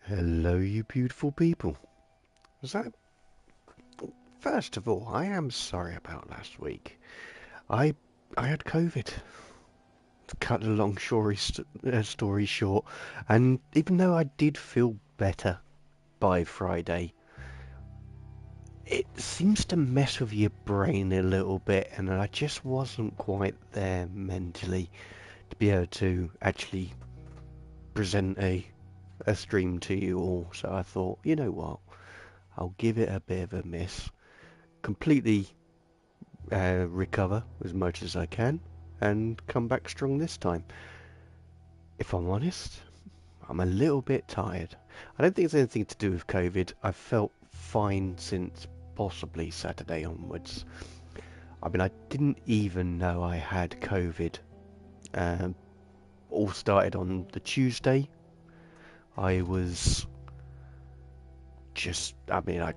Hello, you beautiful people. So, first of all, I am sorry about last week. I I had COVID. To cut a long story short, and even though I did feel better by Friday, it seems to mess with your brain a little bit, and I just wasn't quite there mentally to be able to actually present a stream to you all. So I thought, you know what, I'll give it a bit of a miss. Completely recover as much as I can and come back strong this time. If I'm honest, I'm a little bit tired. I don't think it's anything to do with COVID. I've felt fine since possibly Saturday onwards. I mean, I didn't even know I had COVID. Um, all started on the Tuesday. I was I mean, I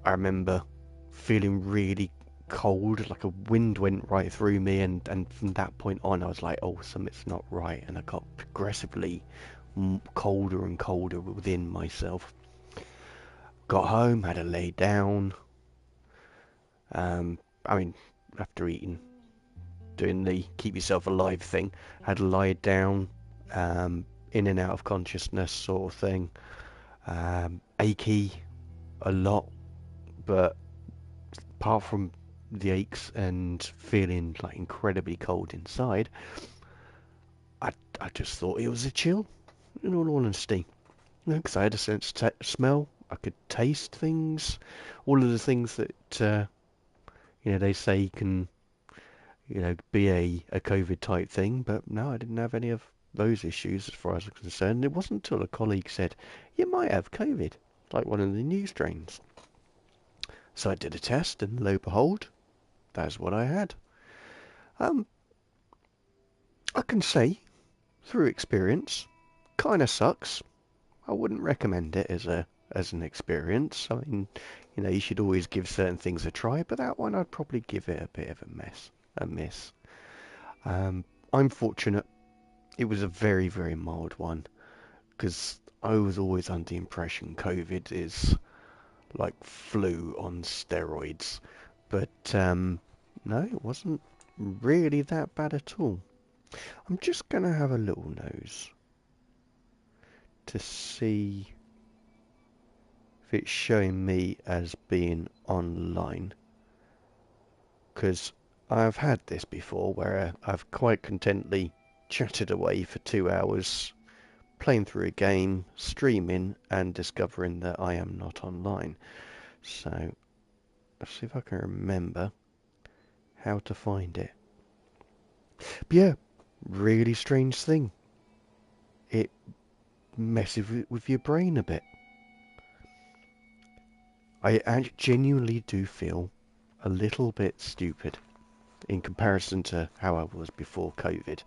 remember feeling really cold, like a wind went right through me, and from that point on, I was like, oh, something's not right, and I got progressively colder and colder within myself. Got home, had to lay down. I mean, after eating, doing the keep yourself alive thing, had to lie down, in and out of consciousness sort of thing. Achy a lot, but apart from the aches and feeling like incredibly cold inside, I, I just thought it was a chill, in all honesty. You know, because I had a sense of smell, I could taste things, all of the things that, they say can, be a COVID type thing, but no, I didn't have any of those issues as far as I'm concerned. It wasn't until a colleague said, you might have COVID, like one of the new strains. So I did a test, and lo and behold, that's what I had. Um, I can say, through experience, kind of sucks. I wouldn't recommend it as an experience. I mean, you should always give certain things a try, but that one I'd probably give it a bit of a miss. Um, I'm fortunate. It was a very, very mild one because I was always under the impression COVID is like flu on steroids, but no, it wasn't really that bad at all. I'm just gonna have a little nose to see if it's showing me as being online, because I've had this before where I've quite contently chatted away for 2 hours playing through a game, streaming, and discovering that I am not online. So let's see if I can remember how to find it. But yeah, really strange thing. It messes with your brain a bit. I genuinely do feel a little bit stupid in comparison to how I was before COVID.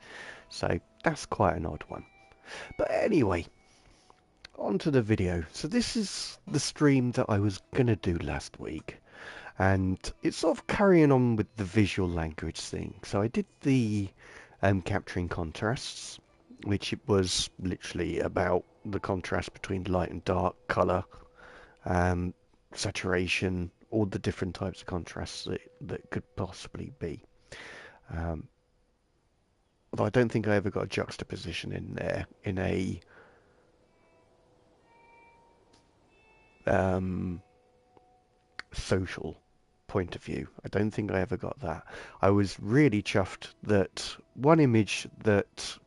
So that's quite an odd one. But anyway, on to the video. So this is the stream that I was going to do last week. And it's sort of carrying on with the visual language thing. So I did the capturing contrasts, which it was literally about the contrast between light and dark, colour, um, saturation, all the different types of contrasts that could possibly be. Um, although I don't think I ever got a juxtaposition in there in a um, social point of view. I don't think I ever got that. I was really chuffed that one image that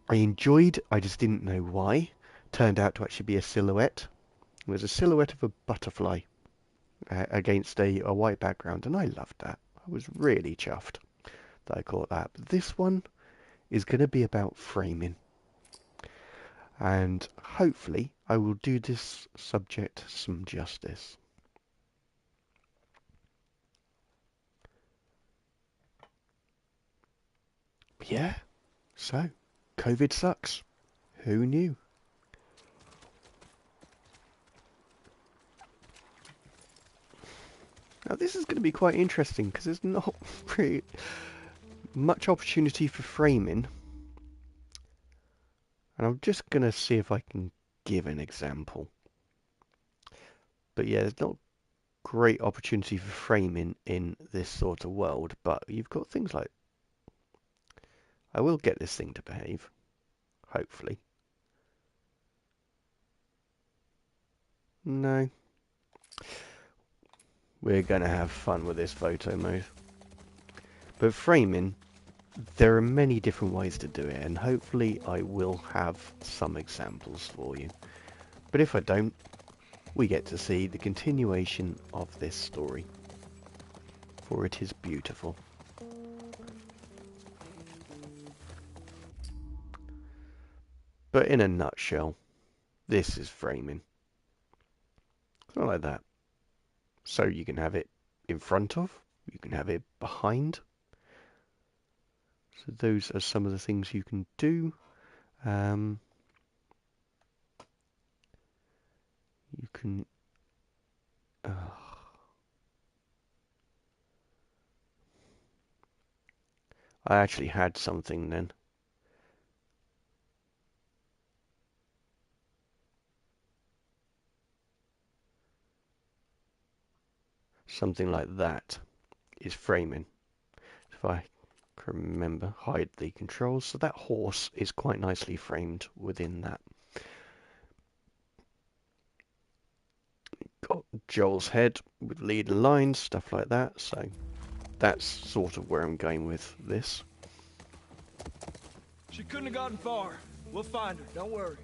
I enjoyed, I just didn't know why, turned out to actually be a silhouette. It was a silhouette of a butterfly against a white background, and I loved that. I was really chuffed that I caught that. But this one is going to be about framing, and hopefully I will do this subject some justice. Yeah, so COVID sucks. Who knew? Now this is going to be quite interesting because there's not really much opportunity for framing, And I'm just going to see if I can give an example. But yeah, there's not great opportunity for framing in this sort of world, but you've got things like, I will get this thing to behave, hopefully. No. We're going to have fun with this photo mode. But framing, there are many different ways to do it, and hopefully I will have some examples for you. But if I don't, we get to see the continuation of this story, for it is beautiful. But in a nutshell, this is framing. Something like that. So you can have it in front of, you can have it behind. So those are some of the things you can do. You can... I actually had something then. Something like that is framing. If I can remember, hide the controls. So that horse is quite nicely framed within that. Got Joel's head with leading lines, stuff like that. So that's sort of where I'm going with this. She couldn't have gotten far. We'll find her, don't worry.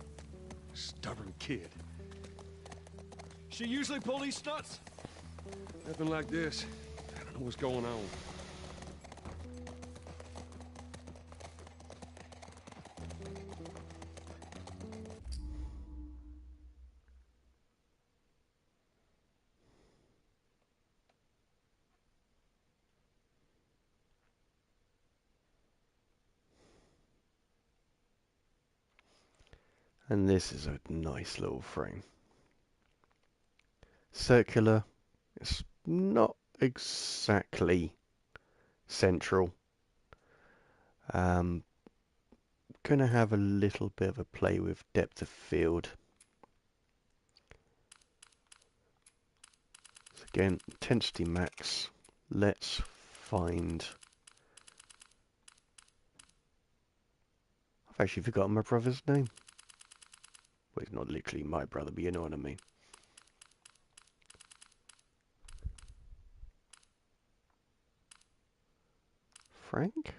Stubborn kid. She usually pull these stunts? Nothing like this. I don't know what's going on. And this is a nice little frame. Circular. It's not exactly central. Gonna have a little bit of a play with depth of field. So again, intensity max. Let's find... I've actually forgotten my brother's name. Well, he's not literally my brother, but you know what I mean. Frank?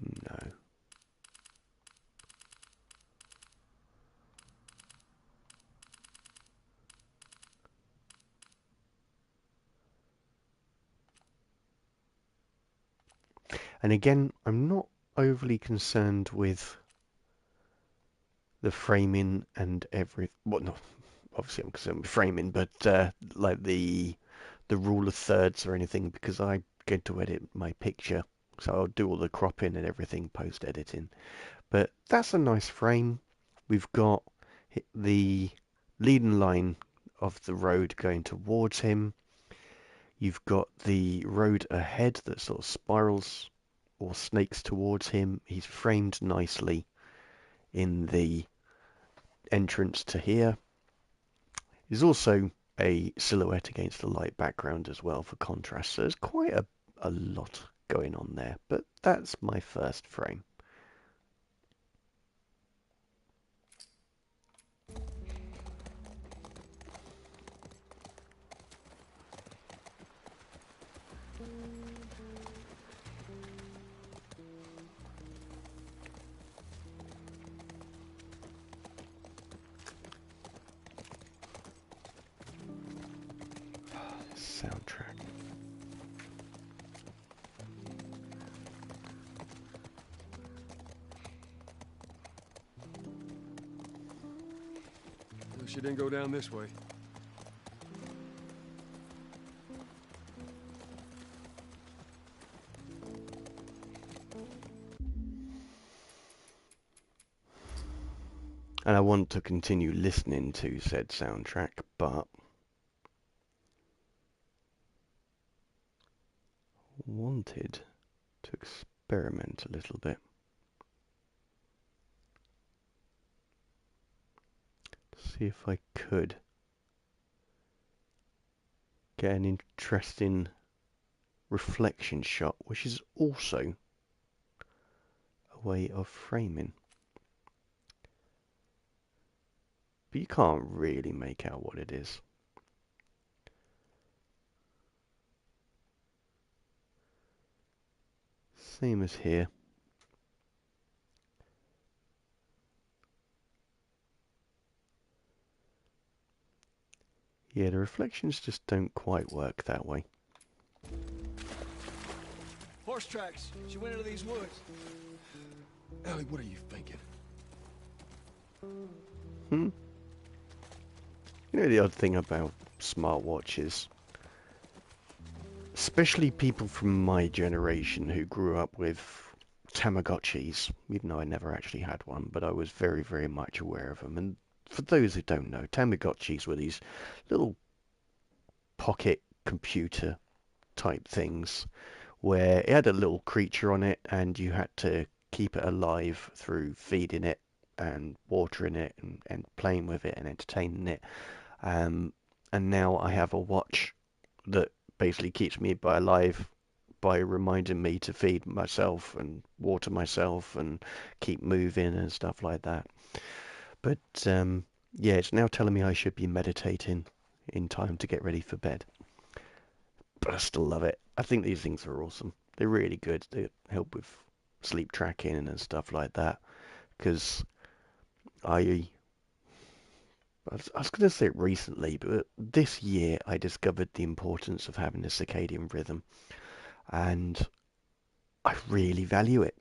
No. And again, I'm not overly concerned with the framing and everything. Well, no, obviously I'm concerned with framing, but like the rule of thirds or anything, because I get to edit my picture, so I'll do all the cropping and everything post editing. But that's a nice frame. We've got the leading line of the road going towards him. You've got the road ahead that sort of spirals or snakes towards him. He's framed nicely in the entrance to here. There's also a silhouette against a light background as well for contrast. So there's quite a lot going on there. But that's my first frame. Soundtrack. She didn't go down this way. And I want to continue listening to said soundtrack, but wanted to experiment a little bit. see if I could get an interesting reflection shot, which is also a way of framing. But you can't really make out what it is. Same as here. Yeah, the reflections just don't quite work that way. Horse tracks. She went into these woods. Ellie, what are you thinking? Hmm? You know the odd thing about smartwatches, especially people from my generation who grew up with Tamagotchis, even though I never actually had one, but I was very, very much aware of them. And for those who don't know, Tamagotchis were these little pocket computer type things where it had a little creature on it and you had to keep it alive through feeding it and watering it and playing with it and entertaining it. And now I have a watch that basically keeps me alive by reminding me to feed myself and water myself and keep moving and stuff like that. But yeah, it's now telling me I should be meditating in time to get ready for bed. But I still love it. I think these things are awesome. They're really good. They help with sleep tracking and stuff like that. Because I I was going to say it recently, but this year I discovered the importance of having a circadian rhythm, and I really value it.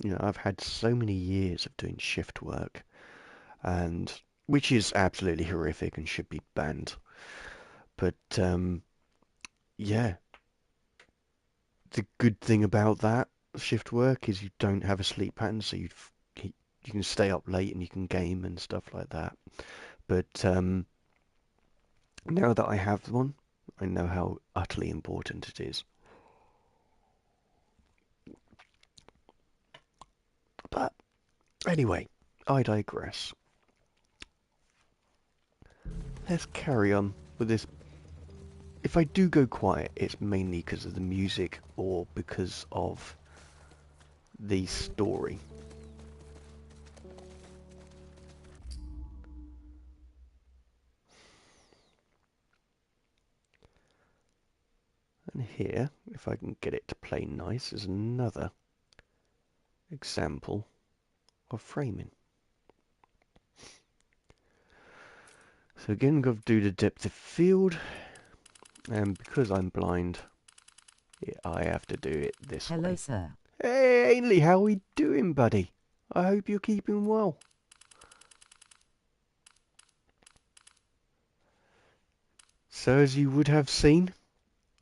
You know, I've had so many years of doing shift work, and which is absolutely horrific and should be banned. But yeah, the good thing about that shift work is you don't have a sleep pattern, so you can stay up late and you can game and stuff like that. But now that I have one, I know how utterly important it is. But anyway, I digress. Let's carry on with this. If I do go quiet, it's mainly because of the music or because of the story. And here, if I can get it to play nice, is another example of framing. So again, I've got to do the depth of field, and because I'm blind, I have to do it this way. Hello, sir. Hey, Ainley, how we doing, buddy? I hope you're keeping well. So as you would have seen,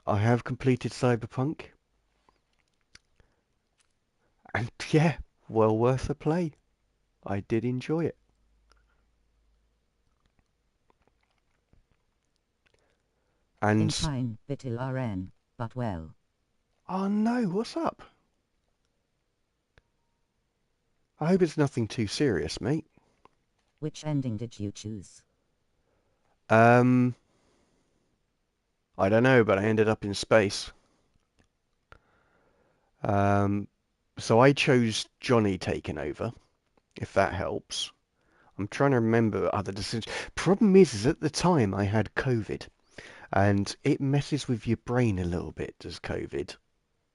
I have completed Cyberpunk, and yeah, well worth a play. I did enjoy it. In And fine, little RN, but well. oh no, what's up? I hope it's nothing too serious, mate. Which ending did you choose? Um, I don't know, but I ended up in space. Um, so I chose Johnny taking over, if that helps. I'm trying to remember other decisions. Problem is at the time I had COVID, and it messes with your brain a little bit, does COVID.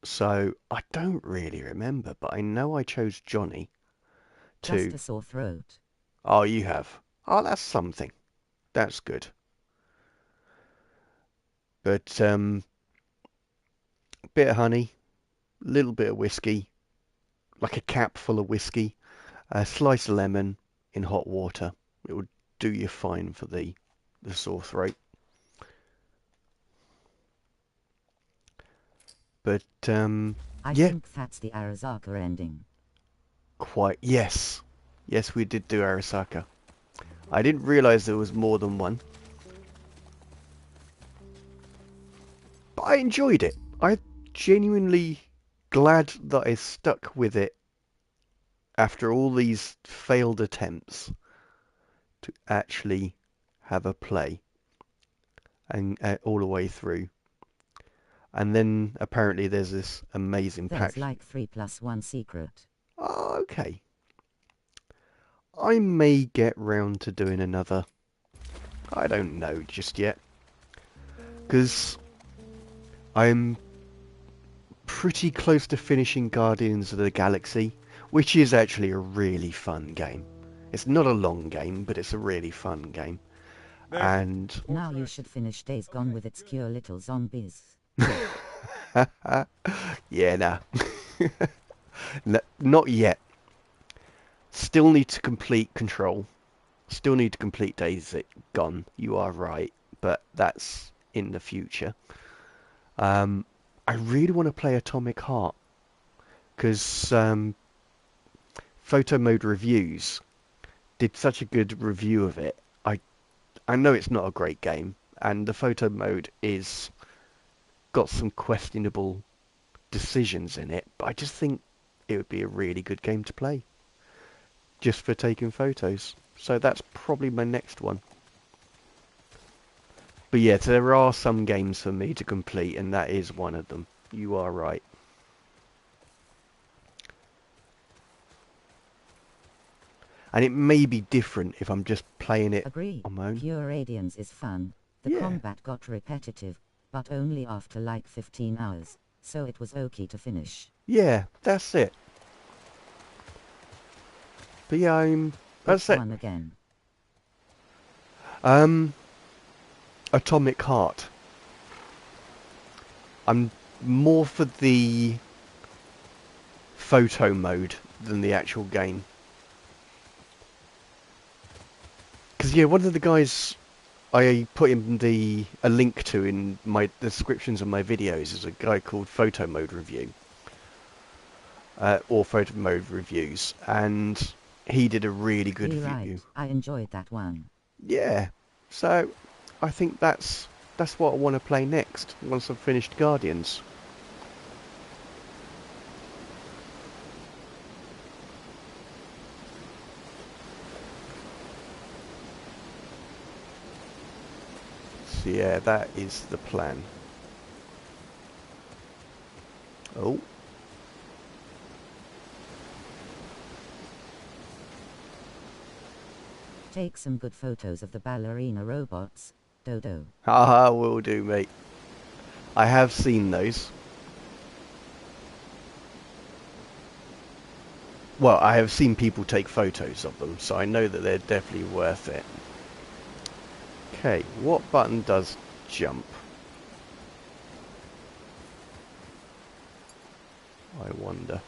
So I don't really remember, but I know I chose Johnny Just to... a sore throat. Oh, you have. Oh, that's something. That's good. But bit of honey, little bit of whiskey, like a cap full of whiskey, a slice of lemon in hot water. It would do you fine for the sore throat. But I yeah, think that's the Arasaka ending. quite yes, yes, we did do Arasaka. I didn't realize there was more than one, but I enjoyed it. I genuinely glad that I stuck with it after all these failed attempts to actually have a play and all the way through. And then apparently there's this amazing There's patch. like 3+1 secret. Oh, okay. I may get round to doing another. I don't know just yet. Because I'm pretty close to finishing Guardians of the Galaxy, which is actually a really fun game. It's not a long game, but it's a really fun game. There. And Now you should finish Days Gone with its cute little zombies. yeah, nah. Not yet. Still need to complete Control. Still need to complete Days Gone. You are right, but that's in the future. I really want to play Atomic Heart because Photo Mode Reviews did such a good review of it. I know it's not a great game, and the photo mode is got some questionable decisions in it, but I just think it would be a really good game to play just for taking photos. So that's probably my next one. But yeah, there are some games for me to complete, and that is one of them. You are right. And it may be different if I'm just playing it Agree. on my own. Pure Radiance is fun. The Yeah. combat got repetitive, but only after like 15 hours, so it was okay to finish. Yeah, that's it. But yeah, that's Which it. one again? Atomic Heart. I'm more for the photo mode than the actual game. Because yeah, one of the guys I put in a link to in my descriptions of my videos is a guy called Photo Mode Review. Or Photo Mode Reviews, and he did a really good You're review. right, I enjoyed that one. Yeah, so I think that's what I want to play next once I've finished Guardians. So yeah, that is the plan. Oh. Take some good photos of the ballerina robots, Dodo. Haha, will do, mate. I have seen those. Well, I have seen people take photos of them, so I know that they're definitely worth it. Okay, what button does jump? I wonder.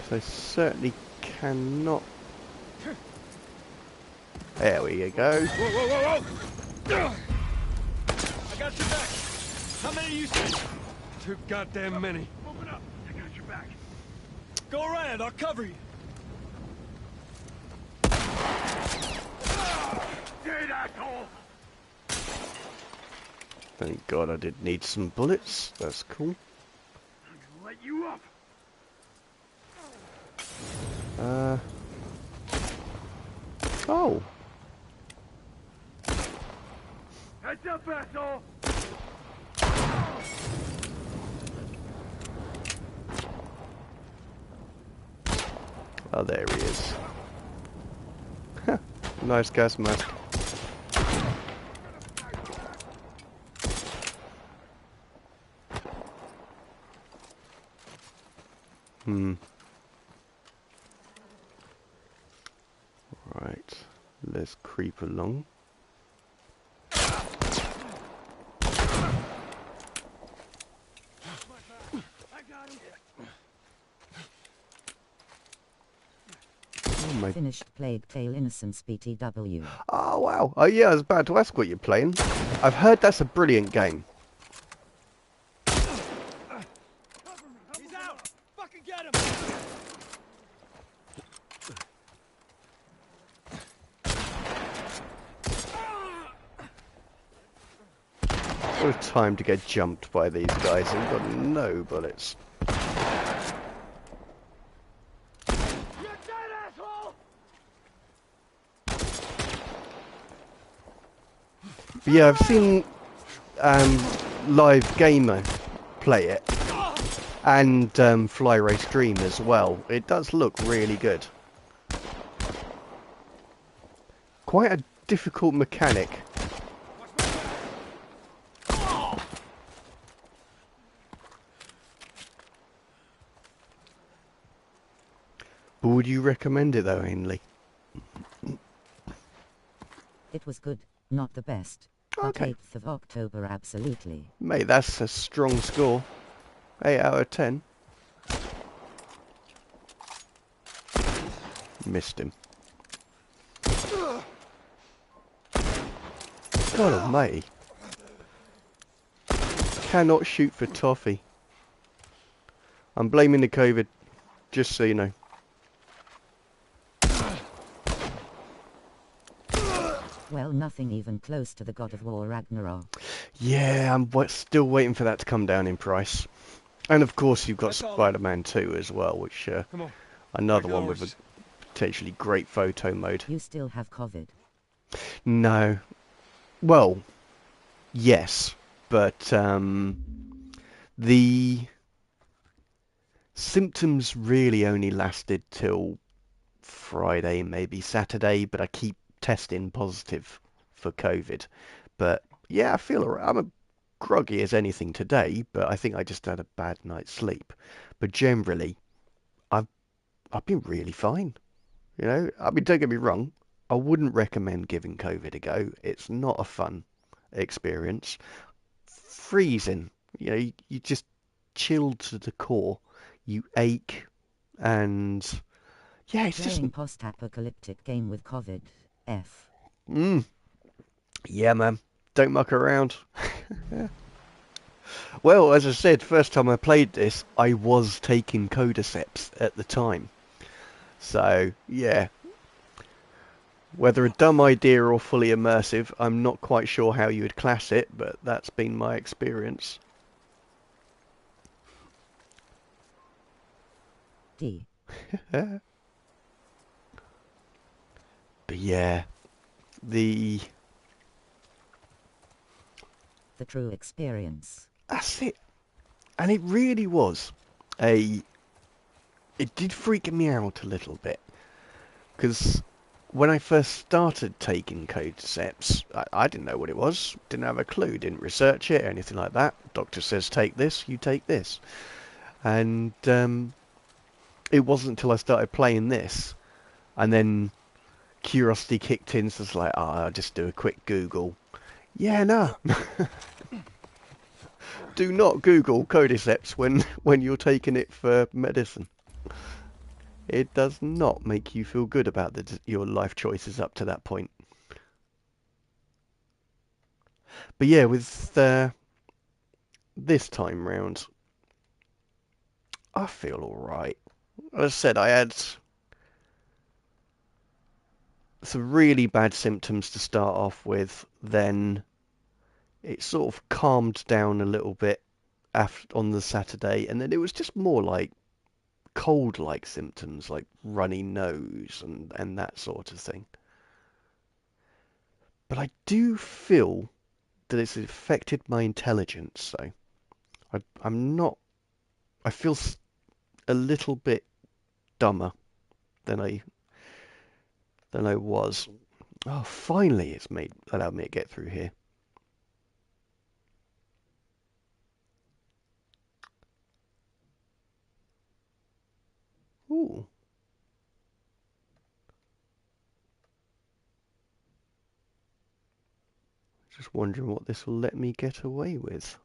So I certainly cannot. There we go. Whoa, whoa, whoa, whoa! I got your back. How many you see? Too goddamn many. Open up. I got your back. Go around. I'll cover you. Dead asshole. Thank God I did need some bullets. That's cool. I'm gonna let you up. Oh. Heads up, asshole. Oh, there he is. Nice gas mask. Right, let's creep along. Oh my! Finished Plague Tale Innocence BTW. Oh wow! Oh yeah, I was about to ask what you're playing. I've heard that's a brilliant game. He's out. Fucking get him. What a time to get jumped by these guys. They've got no bullets. But yeah, I've seen live gamer play it and Fly Race Dream as well. It does look really good. Quite a difficult mechanic. But would you recommend it though, Ainley? It was good, not the best. But Okay. 8th of October absolutely. Mate, that's a strong score. 8 out of 10. Missed him. God almighty. Cannot shoot for toffee. I'm blaming the COVID, just so you know. Well, nothing even close to the God of War Ragnarok. Yeah, I'm still waiting for that to come down in price. And of course you've got That's all. Spider-Man 2 as well, which Come on. another Back to the one with a horses. potentially great photo mode. You still have COVID. No. Well, yes, but the symptoms really only lasted till Friday, maybe Saturday, but I keep testing positive for COVID. But yeah, I feel alright. I'm a groggy as anything today, but I think I just had a bad night's sleep. But generally, I've I've been really fine. You know, I mean, don't get me wrong, I wouldn't recommend giving COVID a go. It's not a fun experience. Freezing, you know, you just chilled to the core. You ache, and yeah, it's just Playing post-apocalyptic game with COVID. F. yeah, man. Don't muck around. Well, as I said, first time I played this, I was taking Cordyceps at the time. So, yeah, whether a dumb idea or fully immersive, I'm not quite sure how you would class it, but that's been my experience. D. But yeah, the The true experience. that's it. And it really was a it did freak me out a little bit because when I first started taking Cordyceps, I didn't know what it was, didn't have a clue, didn't research it or anything like that. Doctor says take this, you take this, and it wasn't until I started playing this, and then curiosity kicked in, so it's like, oh, I'll just do a quick Google. Yeah, no. Do not Google Cordyceps when you're taking it for medicine. It does not make you feel good about your life choices up to that point. But yeah, with this time round, I feel alright. As I said, I had some really bad symptoms to start off with, then it sort of calmed down a little bit after on the Saturday, and then it was just more like cold-like symptoms, like runny nose and that sort of thing. But I do feel that it's affected my intelligence, so I'm not. I feel a little bit dumber than I was. Oh, finally, it's allowed me to get through here. Ooh. Just wondering what this will let me get away with.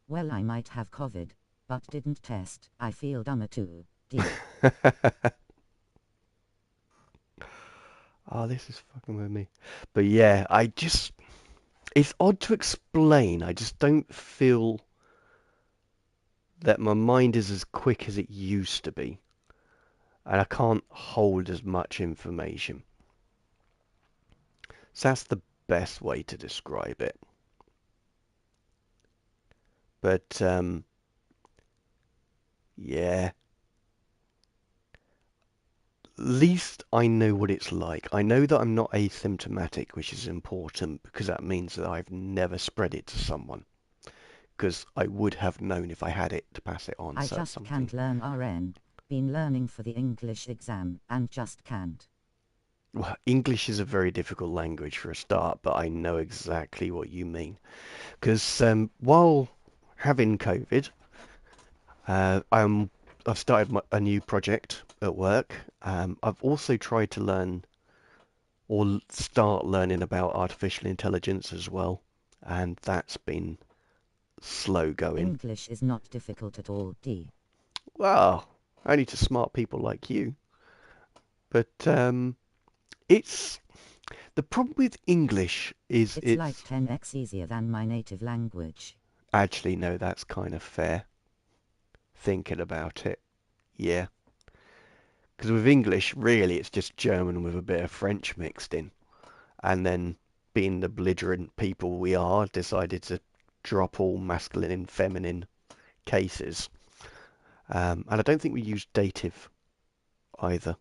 Well, I might have COVID, but didn't test. I feel dumber too. D. Oh, this is fucking with me. But yeah, it's odd to explain. I just don't feel that my mind is as quick as it used to be. And I can't hold as much information. So that's the best way to describe it. But yeah, least I know what it's like. I know that I'm not asymptomatic, which is important because that means that I've never spread it to someone. Because I would have known if I had it to pass it on. I So that's just something. can't learn RN. Been learning for the English exam and just can't. Well, English is a very difficult language for a start, but I know exactly what you mean. Because while having COVID, I've started a new project at work. I've also tried to learn or start learning about artificial intelligence as well, and that's been slow going. English is not difficult at all, D. Well, only to smart people like you. But it's the problem with English is It's like it's 10x easier than my native language. actually no, that's kind of fair. Thinking about it, yeah. Because with English, really, it's just German with a bit of French mixed in, and then being the belligerent people we are, decided to drop all masculine and feminine cases. And I don't think we use dative either.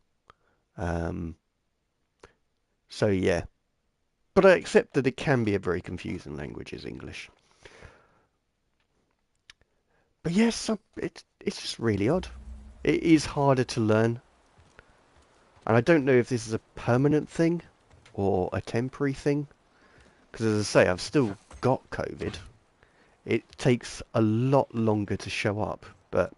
Um, so yeah, but I accept that it can be a very confusing language, is English. But yes, it's just really odd. It is harder to learn, and I don't know if this is a permanent thing or a temporary thing. Because as I say, I've still got COVID. It takes a lot longer to show up, but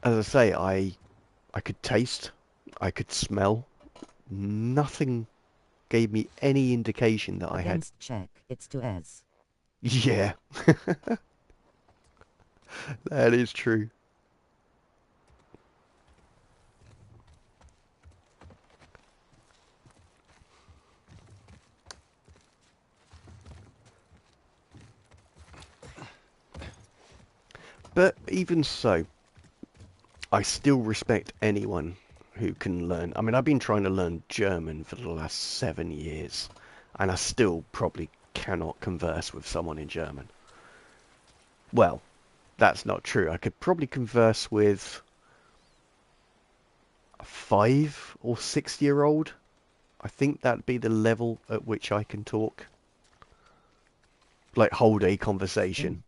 as I say, I could taste, I could smell. Nothing gave me any indication that I had. Against check, it's to S. Yeah, that is true. But even so, I still respect anyone who can learn. I mean, I've been trying to learn German for the last 7 years, and I still probably cannot converse with someone in German. Well, that's not true. I could probably converse with a 5 or 6 year old. I think that'd be the level at which I can talk. Like hold a conversation. In.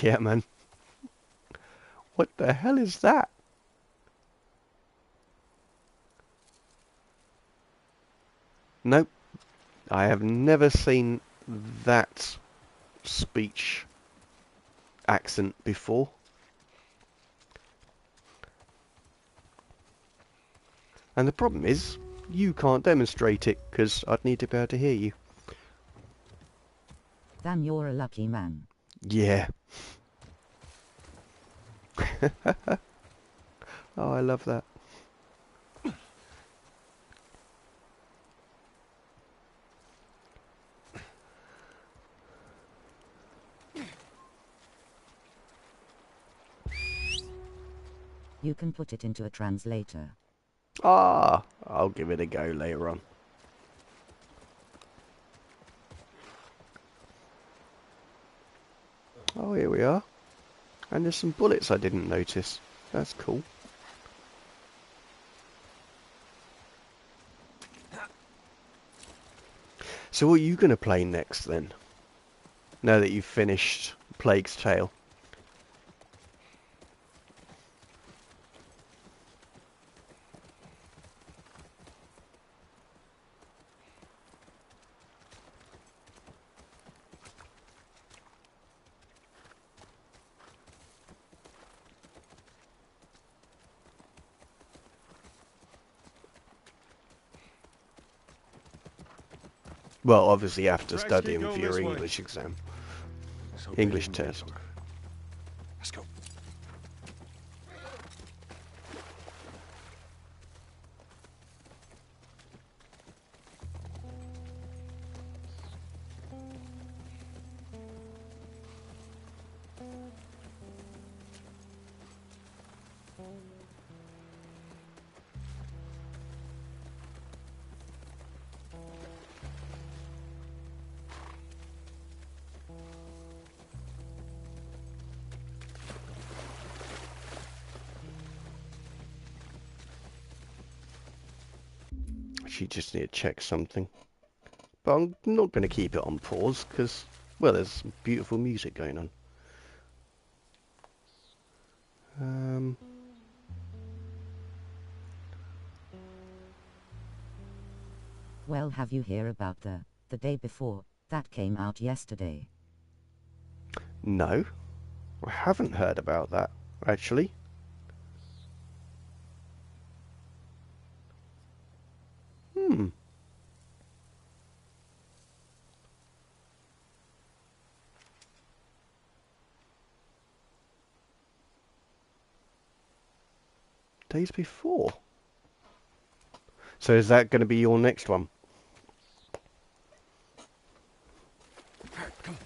Yeah, man. What the hell is that? Nope. I have never seen that speech accent before. And the problem is, you can't demonstrate it because I'd need to be able to hear you. Then you're a lucky man. Yeah. Oh, I love that. You can put it into a translator. Ah, I'll give it a go later on. Oh, here we are. And there's some bullets I didn't notice. That's cool. So what are you going to play next then? Now that you've finished Plague's Tale. Well, obviously after Tracks keep studying for going your this way. English exam. So English big and test. dark. Let's go. literally just need to check something. But I'm not going to keep it on pause because, well, there's some beautiful music going on. Well, have you heard about the day before, that came out yesterday? No, I haven't heard about that, actually. Hmm. Days before. So is that going to be your next one? Come on.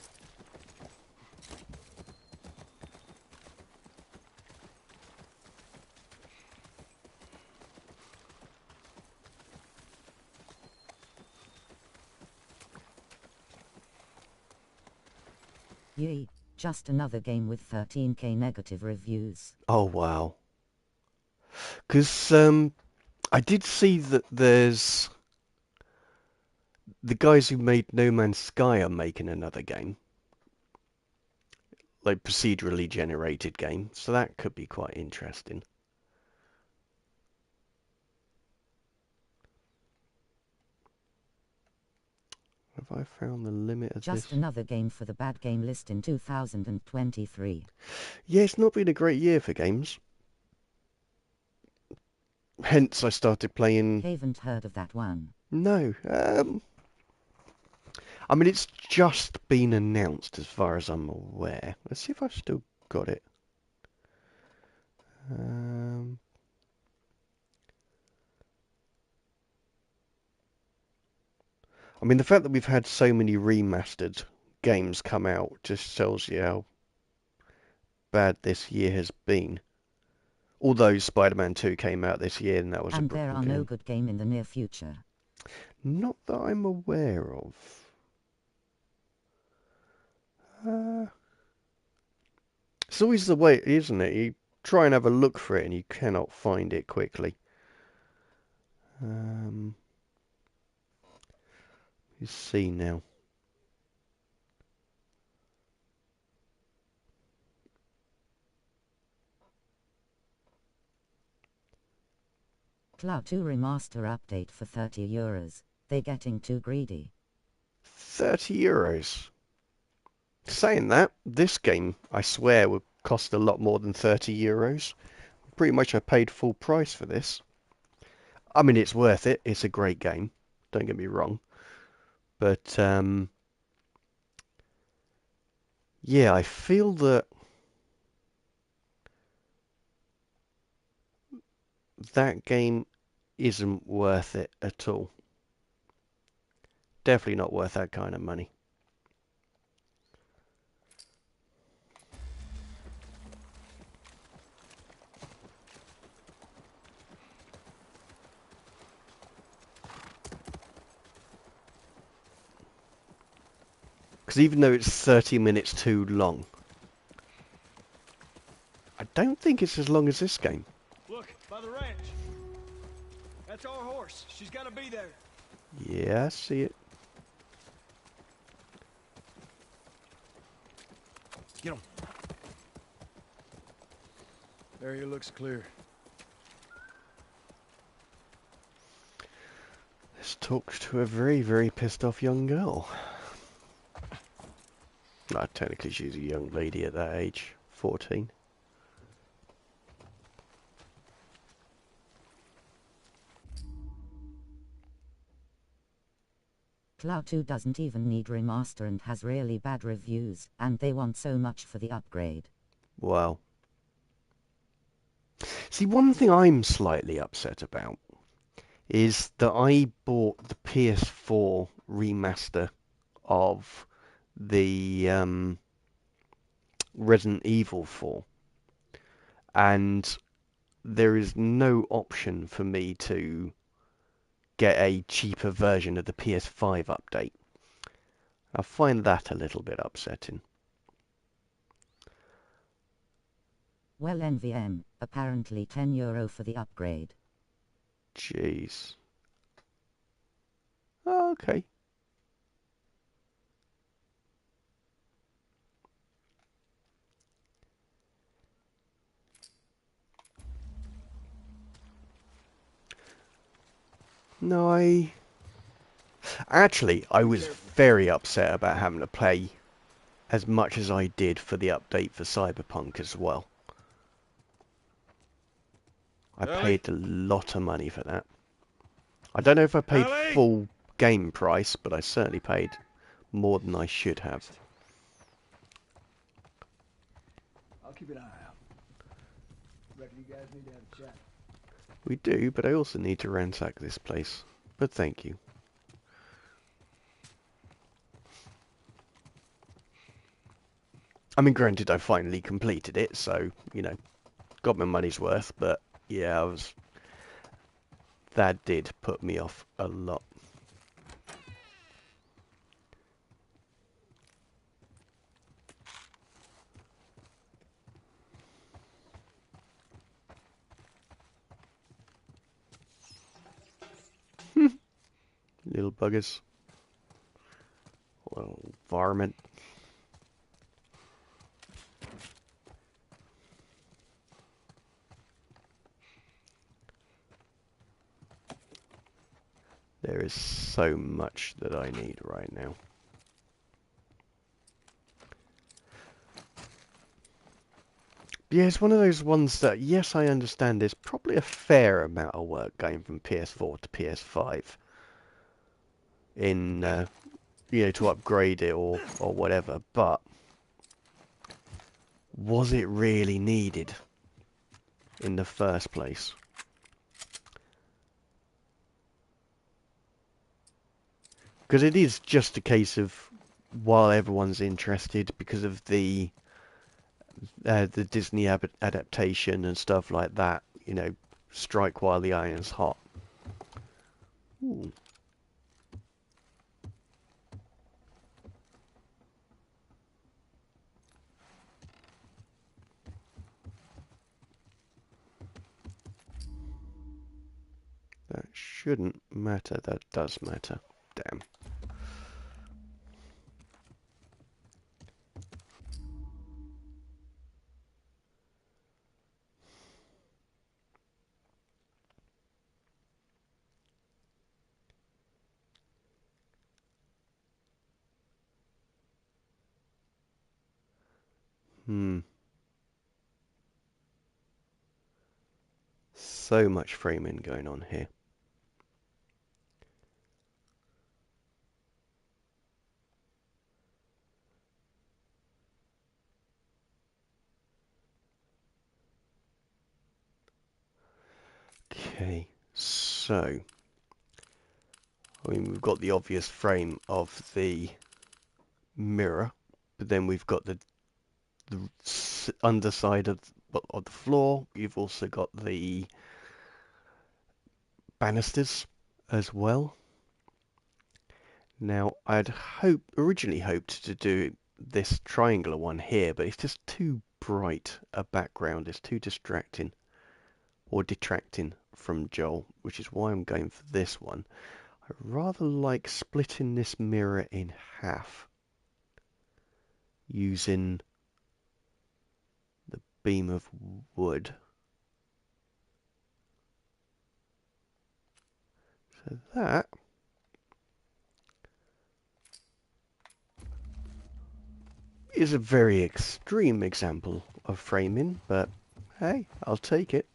Yee, just another game with 13k negative reviews. Oh, wow. Because I did see that there's the guys who made No Man's Sky are making another game, like procedurally generated game, so that could be quite interesting. Have I found the limit of Just this? another game for the bad game list in 2023. Yeah, it's not been a great year for games. Hence, I started playing. Haven't heard of that one. No, I mean it's just been announced as far as I'm aware. Let's see if I've still got it. Um, I mean the fact that we've had so many remastered games come out just tells you how bad this year has been. Although Spider-Man 2 came out this year and that was a And there brilliant are no game. good game in the near future. Not that I'm aware of. Uh, it's always the way, isn't it? You try and have a look for it and you cannot find it quickly. You see now. Cloud 2 remaster update for €30. They getting too greedy. €30. Saying that, this game, I swear, would cost a lot more than €30. Pretty much I paid full price for this. I mean, it's worth it. It's a great game. Don't get me wrong. But, yeah, I feel that that game isn't worth it at all. Definitely not worth that kind of money. Because even though it's 30 minutes too long, I don't think it's as long as this game. Look, by the ranch. That's our horse. She's gotta be there. Yeah, I see it. Get him. Area looks clear. Let's talk to a very, very pissed off young girl. No, technically she's a young lady at that age, 14. Cloud 2 doesn't even need remaster and has really bad reviews, and they want so much for the upgrade. Wow. See, one thing I'm slightly upset about is that I bought the PS4 remaster of the Resident Evil 4, and there is no option for me to get a cheaper version of the PS5 update. I find that a little bit upsetting. Well, NVM, apparently €10 for the upgrade. Jeez. Okay. No, I was very upset about having to pay as much as I did for the update for Cyberpunk as well. I Ellie? paid a lot of money for that. I don't know if I paid Ellie? full game price, but I certainly paid more than I should have. I'll keep an eye out. Reckon you guys need to have a chat. We do, but I also need to ransack this place. But thank you. I mean, granted, I finally completed it, so, you know, got my money's worth, but yeah, that did put me off a lot. Little buggers. Little varmint. There is so much that I need right now. Yeah, it's one of those ones that, yes, I understand there's probably a fair amount of work going from PS4 to PS5 in, you know, to upgrade it or whatever, but was it really needed in the first place? Because it is just a case of, while everyone's interested because of the Disney adaptation and stuff like that, you know, strike while the iron's hot. Ooh. That shouldn't matter. That does matter. Damn. Hmm. So much framing going on here. Okay, so I mean we've got the obvious frame of the mirror, but then we've got the underside of the floor. You've also got the banisters as well. Now, originally hoped to do this triangular one here, but it's just too bright a background. It's too distracting or detracting from Joel, which is why I'm going for this one. I rather like splitting this mirror in half using the beam of wood. So that is a very extreme example of framing, but hey, I'll take it.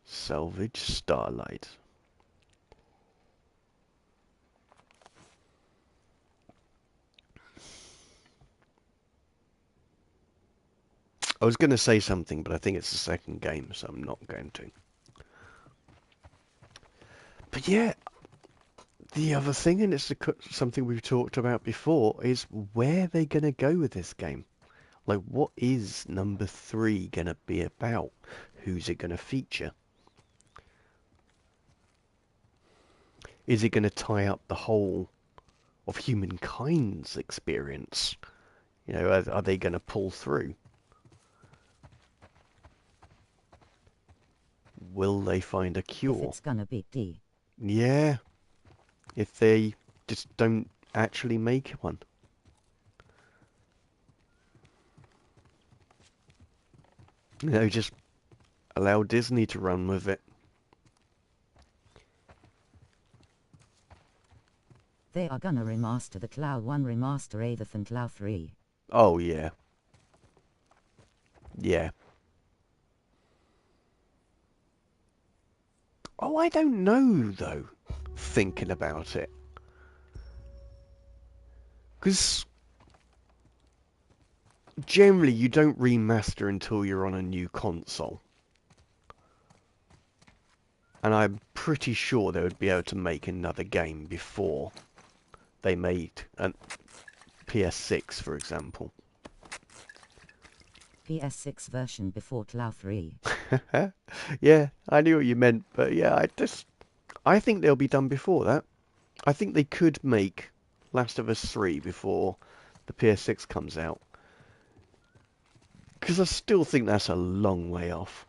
Salvage starlight. I was going to say something, but I think it's the second game, so I'm not going to. But yeah, the other thing, and it's something we've talked about before, is where they're going to go with this game. Like, what is number 3 going to be about? Who's it going to feature? Is it going to tie up the whole of humankind's experience? You know, are they going to pull through? will they find a If cure? it's gonna be D. Yeah, if they just don't actually make one. You know, just allow Disney to run with it. They are gonna remaster the Clow 1 remaster 8th and Clow 3. Oh, yeah. Yeah. Oh, I don't know, though, thinking about it. Because generally you don't remaster until you're on a new console. And I'm pretty sure they would be able to make another game before they made a PS6, for example. PS6 version before Clow 3. Yeah, I knew what you meant, but yeah, I think they'll be done before that. I think they could make Last of Us 3 before the PS6 comes out. Because I still think that's a long way off.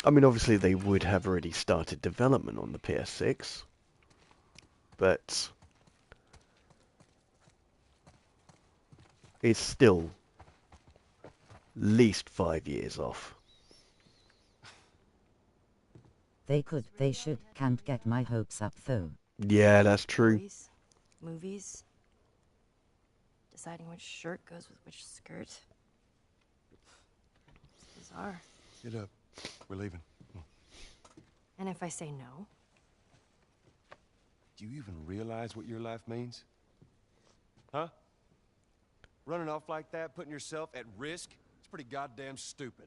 I mean, obviously they would have already started development on the PS6, but it's still at least 5 years off. They should, can't get my hopes up though. Yeah, that's true. Toys, movies, deciding which shirt goes with which skirt. It's bizarre. Get up. We're leaving. And if I say no? Do you even realize what your life means? Huh? Running off like that, putting yourself at risk? It's pretty goddamn stupid.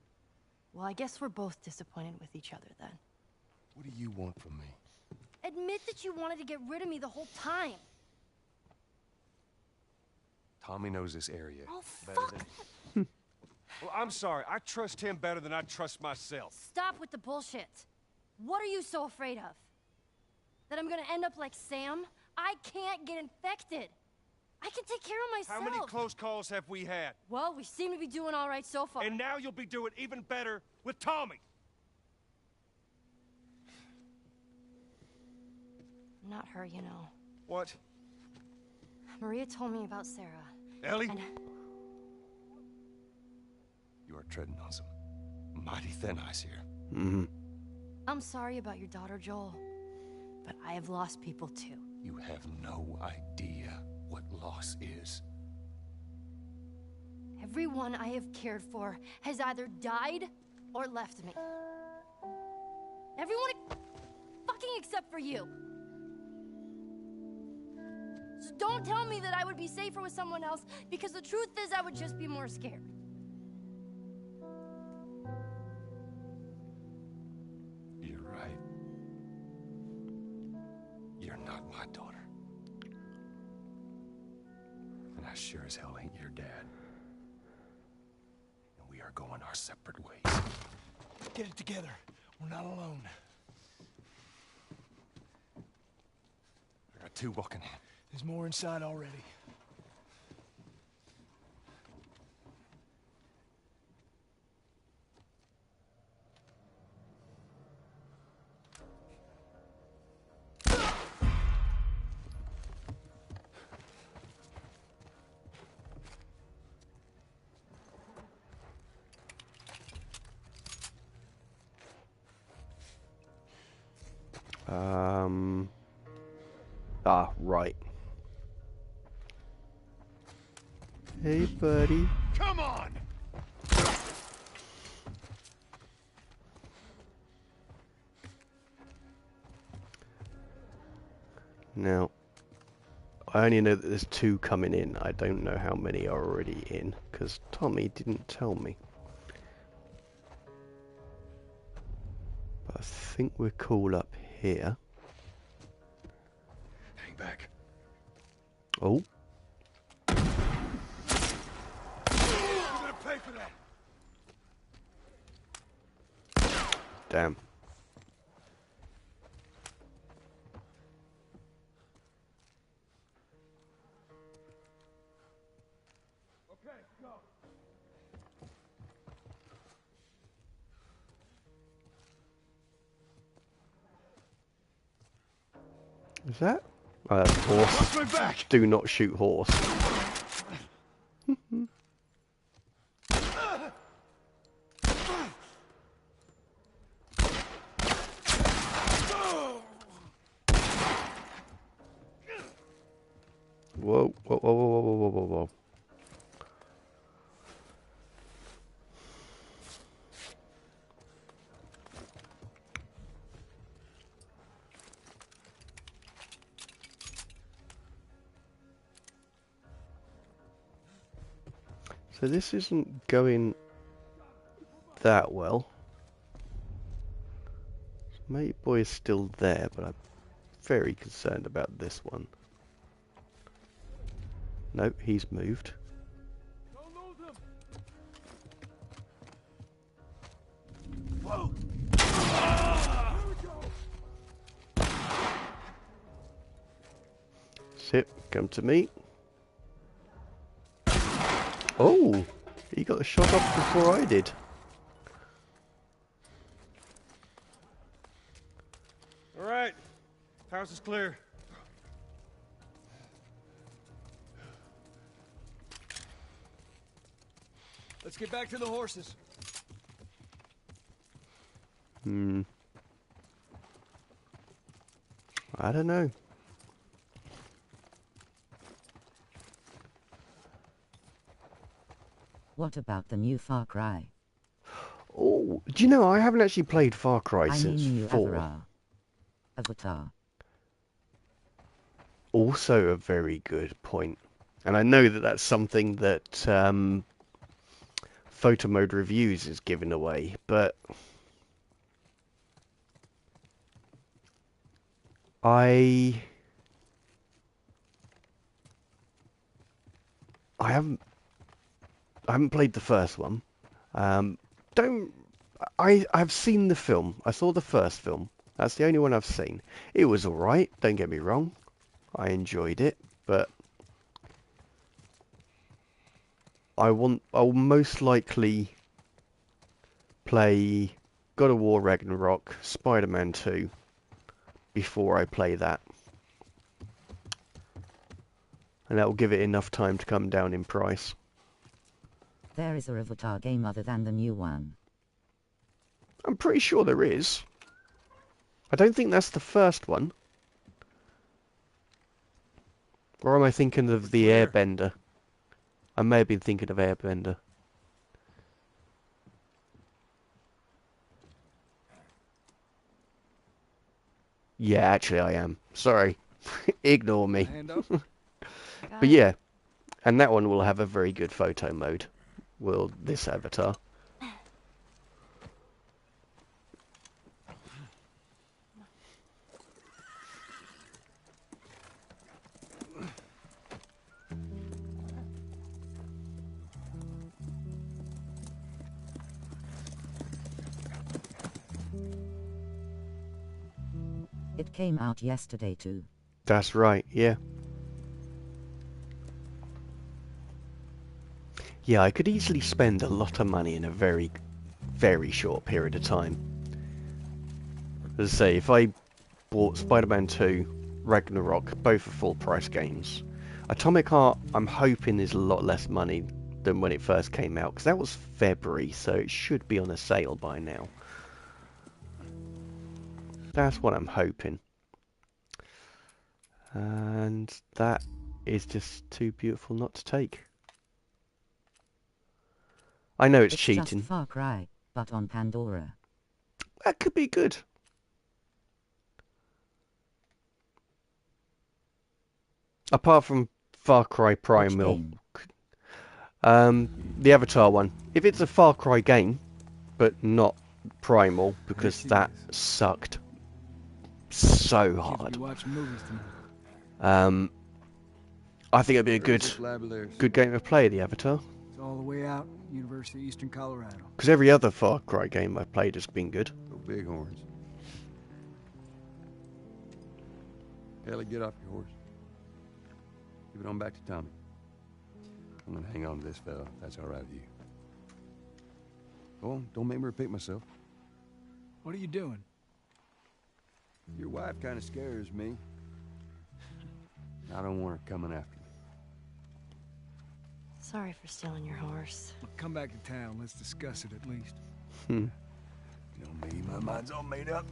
Well, I guess we're both disappointed with each other then. What do you want from me? Admit that you wanted to get rid of me the whole time. Tommy knows this area. Oh, better fuck! than... Well, I'm sorry. I trust him better than I trust myself. Stop with the bullshit. What are you so afraid of? That I'm gonna end up like Sam? I can't get infected. I can take care of myself. How many close calls have we had? Well, we seem to be doing all right so far. And now you'll be doing even better with Tommy. Not her, you know. What? Maria told me about Sarah. Ellie? And You are treading on some mighty thin ice here. Mm-hmm. I'm sorry about your daughter, Joel. But I have lost people too. You have no idea what loss is. Everyone I have cared for has either died or left me. Everyone fucking except for you. So don't tell me that I would be safer with someone else, because the truth is I would just be more scared. You're right. You're not my daughter. And I sure as hell ain't your dad. And we are going our separate ways. Get it together. We're not alone. I got two walking in. There's more inside already. Right. Hey, buddy. Come on! Now, I only know that there's 2 coming in. I don't know how many are already in, because Tommy didn't tell me. But I think we're cool up here. Hang back. Oh, You're gonna pay for that! damn. Okay, go. Is that? Oh, that's a horse. Watch my back! Do not shoot horse. Whoa, whoa, whoa, whoa, whoa, whoa, whoa, whoa. So this isn't going that well. Mate boy is still there, but I'm very concerned about this one. No, he's moved. Don't lose him! Whoa! Sit, come to me. Oh, he got the shot off before I did. All right. House is clear. Let's get back to the horses. I don't know. What about the new Far Cry? Oh, do you know, I haven't actually played Far Cry I mean since new 4. Avatar. Also a very good point. And I know that that's something that Photo Mode Reviews is giving away, but I haven't played the first one. Don't I've seen the film. I saw the first film. That's the only one I've seen. It was alright, don't get me wrong. I enjoyed it, but I'll most likely play God of War Ragnarok, Spider-Man 2 before I play that. And that will give it enough time to come down in price. There is a Avatar game other than the new one. I'm pretty sure there is. I don't think that's the first one. Or am I thinking of the Where? Airbender? I may have been thinking of Airbender. Yeah, actually I am. Sorry. Ignore me. Hand up. But yeah, and that one will have a very good photo mode. Will this Avatar? It came out yesterday too. That's right, yeah. Yeah, I could easily spend a lot of money in a very, very short period of time. As I say, if I bought Spider-Man 2, Ragnarok, both are full price games. Atomic Heart, I'm hoping is a lot less money than when it first came out, because that was February, so it should be on a sale by now. That's what I'm hoping. And that is just too beautiful not to take. I know it's cheating. Just Far Cry, but on Pandora. That could be good. Apart from Far Cry Which Primal. game? The Avatar one. If it's a Far Cry game, but not Primal, because that sucked so Kids will hard. be watching movies tonight. I think it'd be a good game of play, the Avatar. It's all the way out, University of Eastern Colorado. Because every other Far Cry game I've played has been good. Go Bighorns. Ellie, get off your horse. Give it on back to Tommy. I'm gonna hang on to this fella, if that's all right with you. Go on, don't make me repeat myself. What are you doing? Your wife kind of scares me. I don't want her coming after me. Sorry for stealing your horse. Well, come back to town. Let's discuss it at least. Hmm. You know me, my mind's all made up.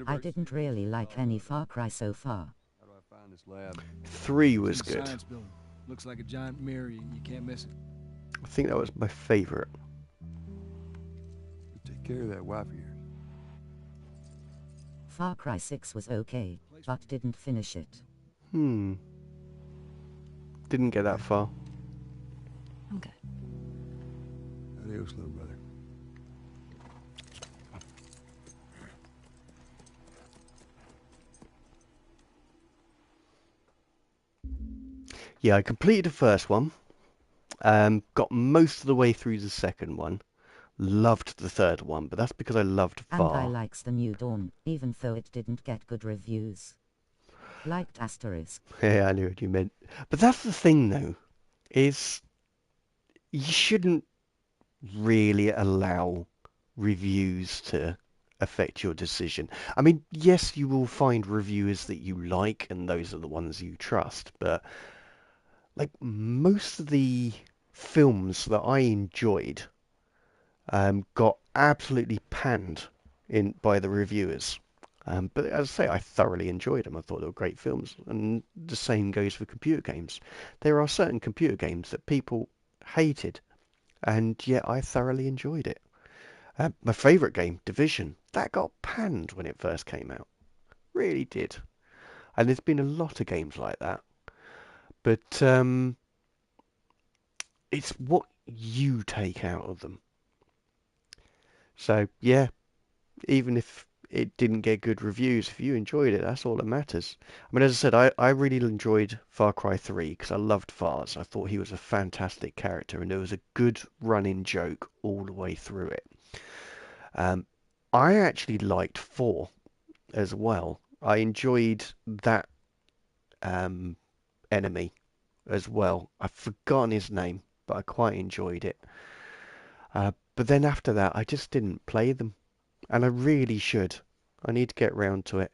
I didn't really like any Far Cry so far. How do I find this lab? 3 It's was in the good. Science building. Looks like a giant mirror. You can't miss it. I think that was my favourite. You take care of that wife of yours. Far Cry 6 was okay, but didn't finish it. Hmm. Didn't get that far. I'm good. Adios, little brother. Yeah, I completed the first one. Got most of the way through the second one. Loved the third one, but that's because I loved And I Far. likes the New Dawn, even though it didn't get good reviews. Liked Asterisk. Yeah, I knew what you meant. But that's the thing, though, is you shouldn't really allow reviews to affect your decision. I mean, yes, you will find reviewers that you like, and those are the ones you trust, but like most of the films that I enjoyed got absolutely panned in by the reviewers. But as I say, I thoroughly enjoyed them. I thought they were great films, and the same goes for computer games. There are certain computer games that people hated, and yet I thoroughly enjoyed it. My favourite game, Division, that got panned when it first came out. Really did. And there's been a lot of games like that. But it's what you take out of them. So, yeah, even if it didn't get good reviews, if you enjoyed it, that's all that matters. I mean, as I said, I really enjoyed Far Cry 3 because I loved Fars. I thought he was a fantastic character and there was a good running joke all the way through it. Um, I actually liked 4 as well. I enjoyed that enemy as well. I've forgotten his name, but I quite enjoyed it. But then after that, I just didn't play them. And I really should. I need to get round to it.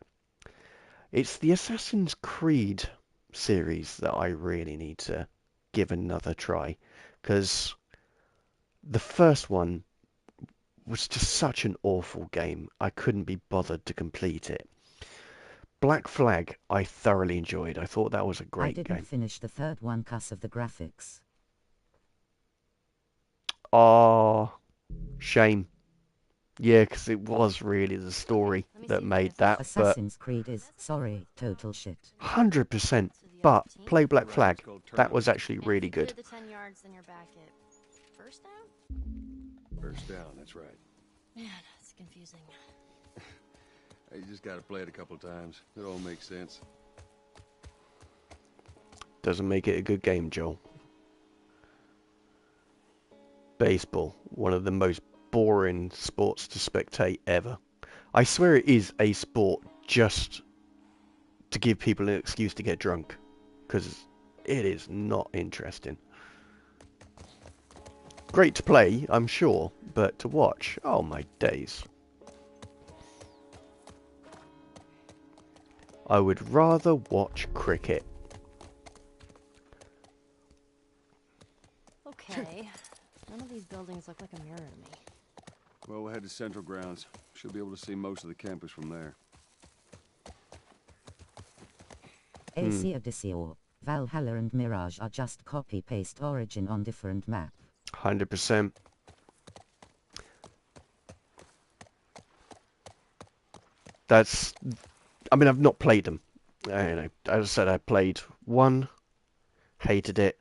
It's the Assassin's Creed series that I really need to give another try. Because the first one was just such an awful game. I couldn't be bothered to complete it. Black Flag, I thoroughly enjoyed. I thought that was a I great didn't game. finish the third one 'cause of the graphics. Oh, shame. Yeah, because it was really the story Let me see that if I made can that. But Assassin's Creed is, sorry, total shit. 100%. to the But other team. play Black Right, Flag. it's called That turnout. was actually And if really you good. clear the 10 yards, then you're back at first down? First down, that's right. Man, it's confusing. Hey, you just gotta play it a couple times. It all makes sense. Doesn't make it a good game, Joel. Baseball, one of the most boring sports to spectate ever. I swear it is a sport just to give people an excuse to get drunk, because it is not interesting. Great to play, I'm sure, but to watch, oh my days. I would rather watch cricket. Okay. None of these buildings look like a mirror to me. Well, we'll head to Central Grounds. Should be able to see most of the campus from there. AC Odyssey or Valhalla and Mirage are just copy-paste Origin on different map. 100%. That's, I mean, I've not played them. As I said, I played 1, hated it.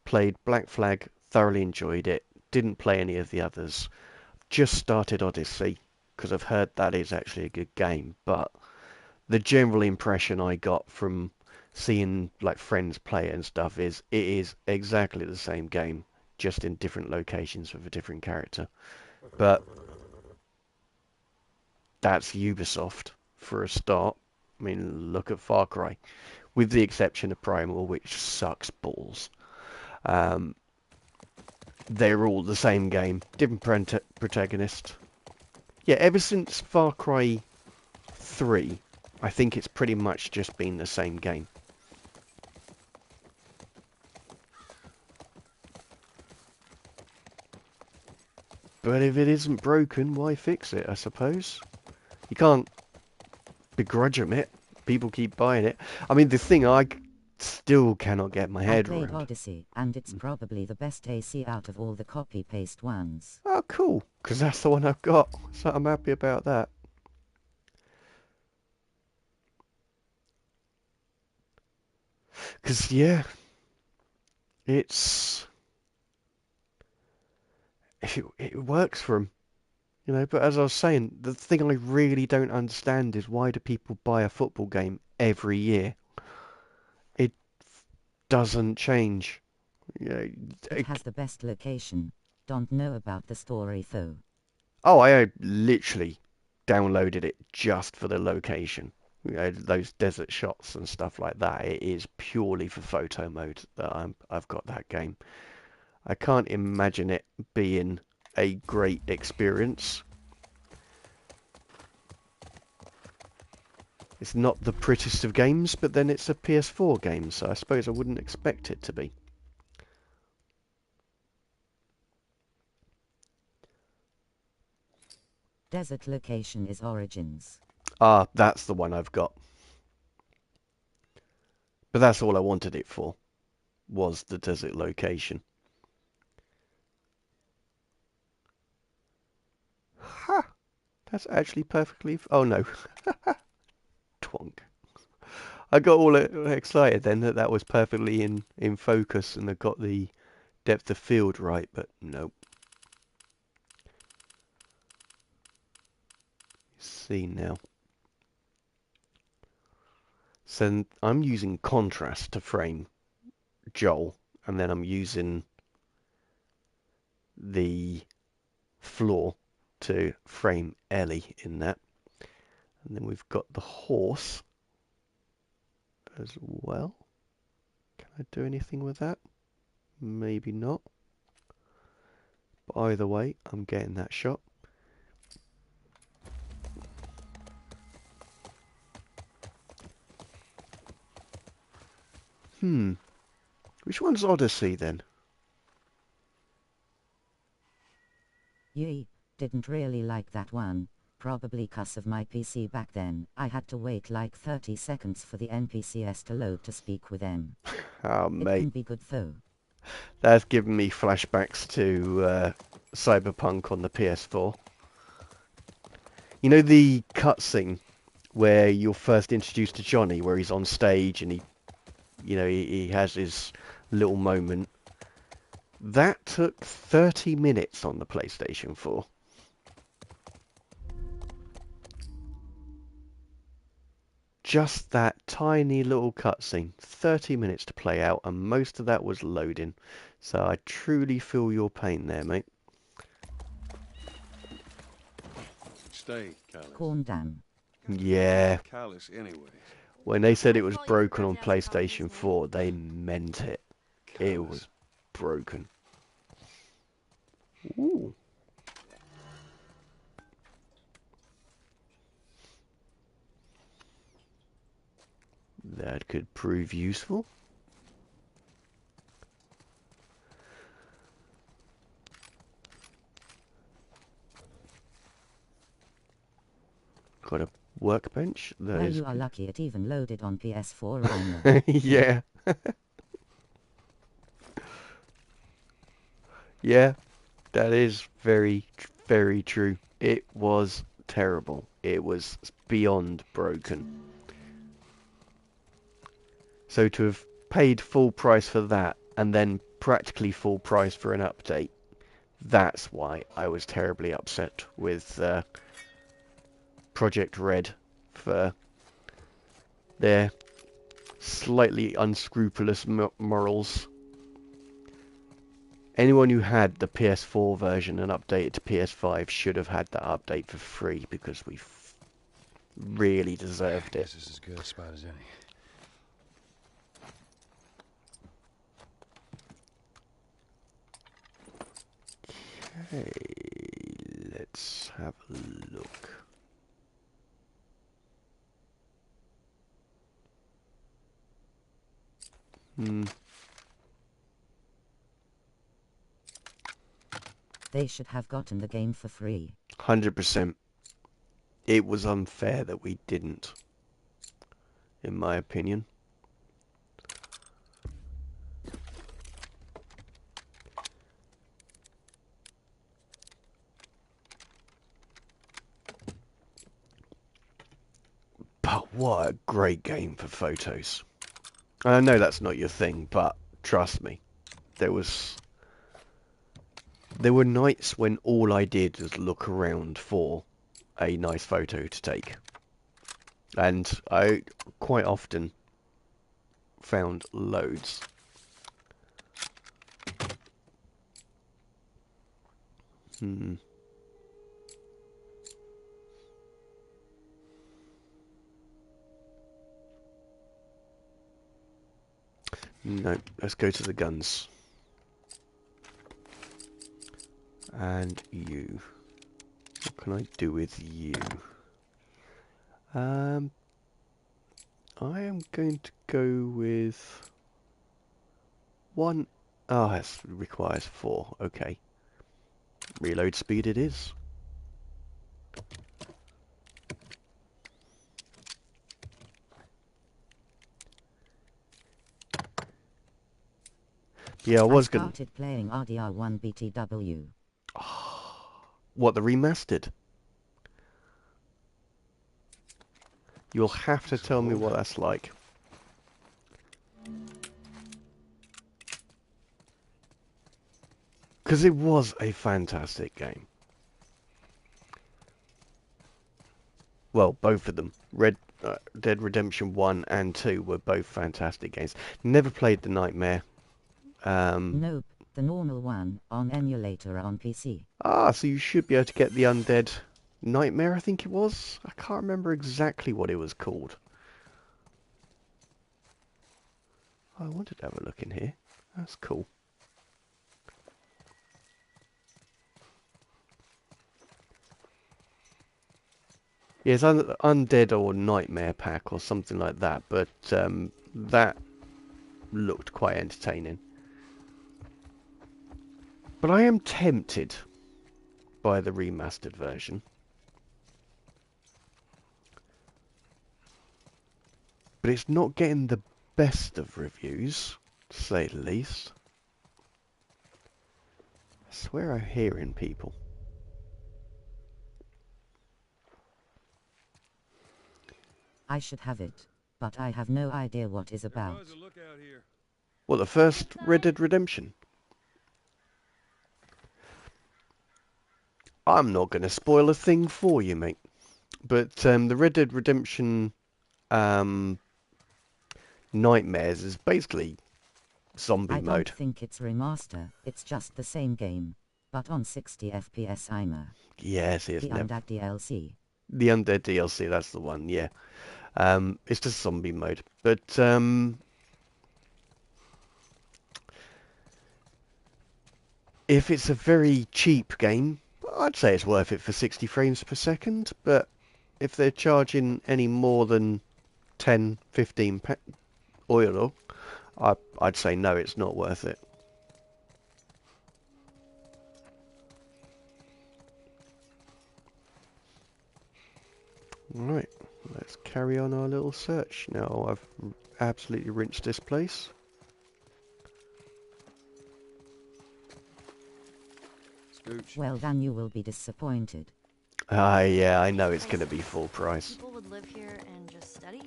Played Black Flag, thoroughly enjoyed it. Didn't play any of the others. Just started Odyssey because I've heard that is actually a good game. But the general impression I got from seeing like friends play it and stuff is it is exactly the same game, just in different locations with a different character. But that's Ubisoft for a start. I mean, look at Far Cry, with the exception of Primal, which sucks balls. They're all the same game, different protagonist. Yeah, ever since Far Cry 3, I think it's pretty much just been the same game. But if it isn't broken, why fix it, I suppose? You can't begrudge them it. People keep buying it. I mean, the thing still cannot get my I head played around. Odyssey, and it's probably the best AC out of all the copy-paste ones. Oh, cool, because that's the one I've got, so I'm happy about that. Because, yeah, it's... it works for them, you know, but as I was saying, the thing I really don't understand is why do people buy a football game every year? It doesn't change. You know, It has the best location. Don't know about the story though. oh, I literally downloaded it just for the location. You know, those desert shots and stuff like that. It is purely for photo mode that I've got that game. I can't imagine it being a great experience. It's not the prettiest of games, but then it's a PS4 game, so I suppose I wouldn't expect it to be. Desert location is Origins. Ah, that's the one I've got. But that's all I wanted it for, was the desert location. Ha! That's actually perfectly... Oh no. Twonk. I got all excited then that that was perfectly in focus and I got the depth of field right, but nope. See now. So I'm using contrast to frame Joel, and then I'm using the floor to frame Ellie in that. And then we've got the horse as well. Can I do anything with that? Maybe not. But either way, I'm getting that shot. Which one's Odyssey then? Yee, didn't really like that one. Probably 'cause of my PC back then. I had to wait like 30 seconds for the NPCs to load to speak with them. Oh, It mate. can be good though. That's given me flashbacks to Cyberpunk on the PS4. You know the cutscene where you're first introduced to Johnny, where he's on stage and he has his little moment. That took 30 minutes on the PlayStation 4. Just that tiny little cutscene, 30 minutes to play out, and most of that was loading. So I truly feel your pain there, mate. Stay, Callus. Calm down. Yeah. Callus, anyways. When they said it was Well, you broken on recognize the copy of PlayStation his 4, they meant it. It Callus. was broken. Ooh. That could prove useful. Got a workbench. That Well, is you are good. lucky it even loaded on PS4 Rhino. Yeah. Yeah, that is very, very true. It was terrible. It was beyond broken. So to have paid full price for that and then practically full price for an update, that's why I was terribly upset with Project Red for their slightly unscrupulous morals. Anyone who had the PS4 version and updated to PS5 should have had that update for free because we really deserved it. This is as good a spot as any. Okay, let's have a look. Hmm. They should have gotten the game for free. 100%. It was unfair that we didn't, in my opinion. But what a great game for photos. And I know that's not your thing, but trust me, there were nights when all I did was look around for a nice photo to take. And I quite often found loads. Hmm. No, let's go to the guns. And you. What can I do with you? I am going to go with one. Oh, that requires 4. Okay. Reload speed it is. Yeah, I I was going to... started playing RDR1 BTW. What, the remastered? You'll have to tell me what that's like. Because it was a fantastic game. Well, both of them. Red Dead Redemption 1 and 2 were both fantastic games. Never played the Nightmare. Nope, the normal one, on emulator on PC. So you should be able to get the Undead Nightmare, I think it was. I can't remember exactly what it was called. I wanted to have a look in here. That's cool. Yeah, it's Undead or Nightmare Pack or something like that, but that looked quite entertaining. But I am tempted by the remastered version. But it's not getting the best of reviews, to say the least. I swear I'm hearing people. I should have it, but I have no idea what is about. There was a lookout here. What, the first Red Dead Redemption? I'm not going to spoil a thing for you, mate. But the Red Dead Redemption Nightmares is basically zombie I mode. don't think it's remaster, it's just the same game, but on 60 FPS IMA. Yes, it's The Undead DLC. the Undead DLC, that's the one, yeah. It's just zombie mode. But if it's a very cheap game, I'd say it's worth it for 60 frames per second. But if they're charging any more than 10, 15 euro, I'd say no, it's not worth it. Right, let's carry on our little search. Now I've absolutely rinsed this place. Scooch. Well then you will be disappointed. Yeah, I know it's going to be full price. People would live here and just study,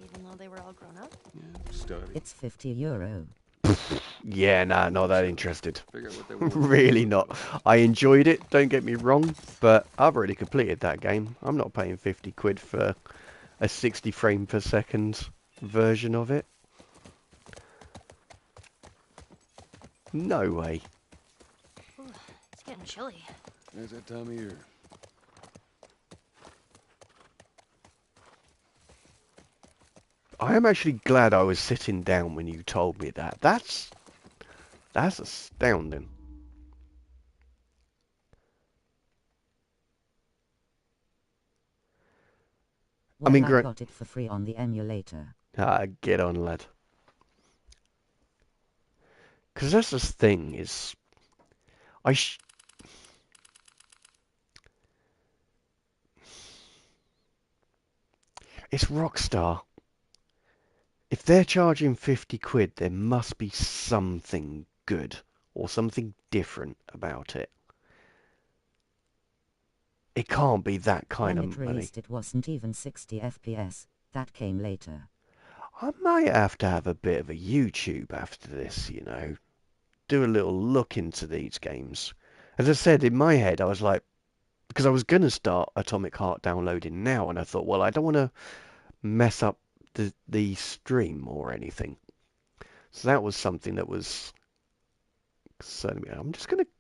even though they were all grown up. Yeah, study. It's €50. Yeah, nah, not that interested. Figure out what they want. Really not. I enjoyed it, don't get me wrong, but I've already completed that game. I'm not paying 50 quid for a 60 frame per second version of it. No way. Ooh, it's getting chilly. There's that time of year. I am actually glad I was sitting down when you told me that. That's astounding. Well, mean, I great. got it for free on the emulator. Get on, lad. Because that's the thing is, I sh it's Rockstar. If they're charging 50 quid, there must be something good or something different about it. It can't be that kind When of it money. released it wasn't even 60 FPS, that came later. I might have to have a bit of a YouTube after this, you know. Do a little look into these games. As I said, in my head, I was like, because I was going to start Atomic Heart downloading now, and I thought, well, I don't want to mess up the stream or anything. So that was something that was concerning me. I'm just going to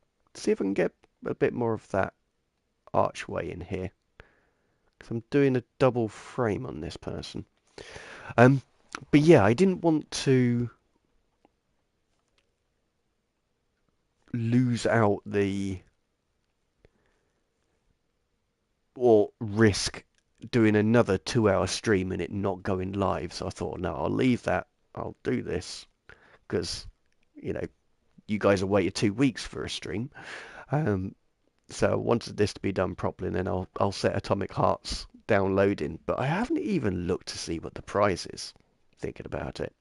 see if I can get a bit more of that archway in here. Because I'm doing a double frame on this person. But yeah, I didn't want to lose out or risk doing another 2 hour stream and it not going live. So I thought, no, I'll leave that. I'll do this because, you know, you guys have waited 2 weeks for a stream. So I wanted this to be done properly, and then I'll set Atomic Hearts downloading. But I haven't even looked to see what the price is, thinking about it.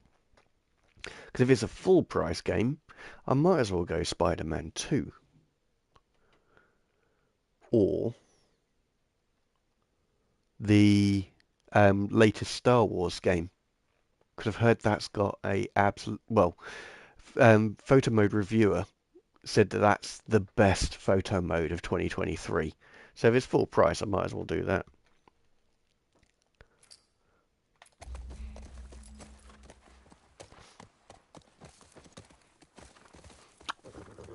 Because if it's a full price game, I might as well go Spider-Man 2. Or the latest Star Wars game. Because I've heard that's got a absolute... Well, Photo Mode Reviewer said that that's the best photo mode of 2023. So if it's full price, I might as well do that.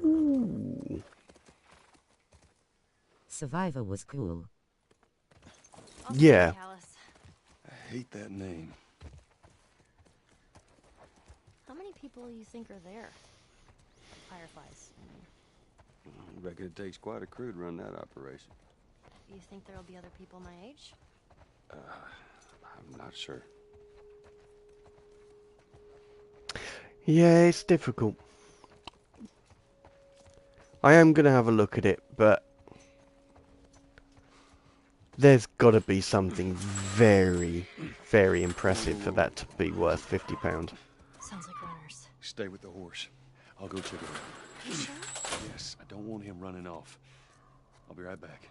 Ooh. Survivor was cool. I'll Yeah. see you, Alice. I hate that name. How many people you think are there? Fireflies. I reckon it takes quite a crew to run that operation. You think there'll be other people my age? I'm not sure. Yeah, it's difficult. I am going to have a look at it, but there's got to be something very, very impressive for that to be worth £50. Sounds like runners. Stay with the horse. I'll go check it out. You sure? Yes, I don't want him running off. I'll be right back.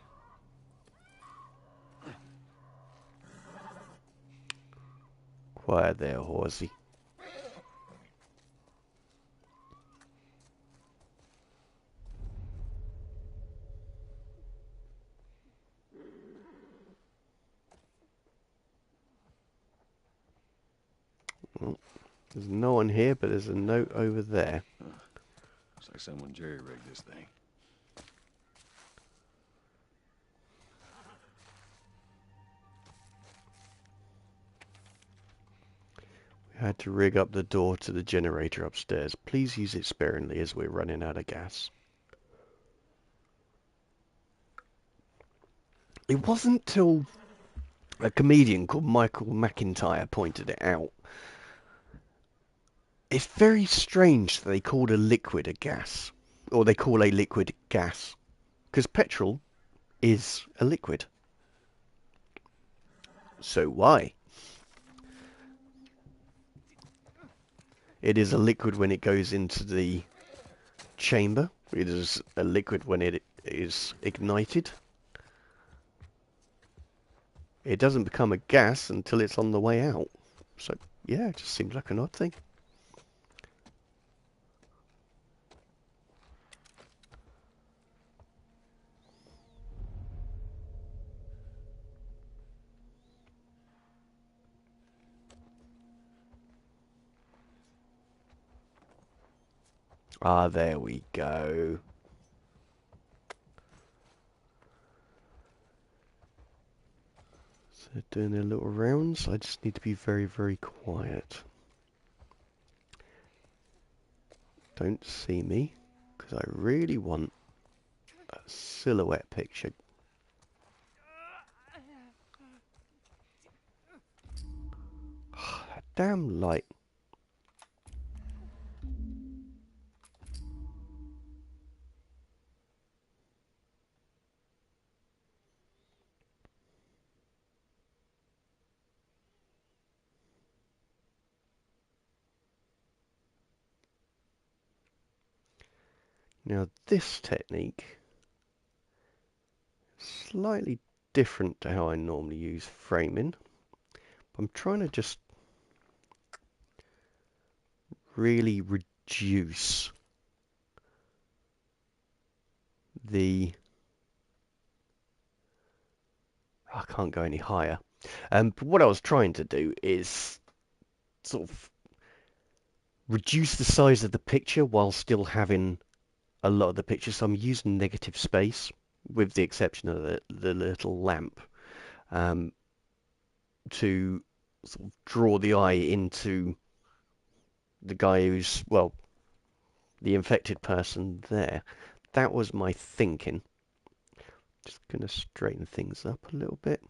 Quiet there, horsey. Well, there's no one here, but there's a note over there. Looks like someone jerry-rigged this thing. We had to rig up the door to the generator upstairs. Please use it sparingly as we're running out of gas. It wasn't till a comedian called Michael McIntyre pointed it out. It's very strange that they called a liquid a gas, or they call a liquid gas, because petrol is a liquid. So why? It is a liquid when it goes into the chamber. It is a liquid when it is ignited. It doesn't become a gas until it's on the way out. So, yeah, it just seems like an odd thing. Ah, there we go. So doing their little rounds. I just need to be very, very quiet. Don't see me, because I really want a silhouette picture. That damn light. Now this technique is slightly different to how I normally use framing. I'm trying to just really reduce the... I can't go any higher. But what I was trying to do is sort of reduce the size of the picture while still having a lot of the picture. So I'm using negative space, with the exception of the little lamp, to sort of draw the eye into the guy who's, well, the infected person there. That was my thinking. Just going to straighten things up a little bit.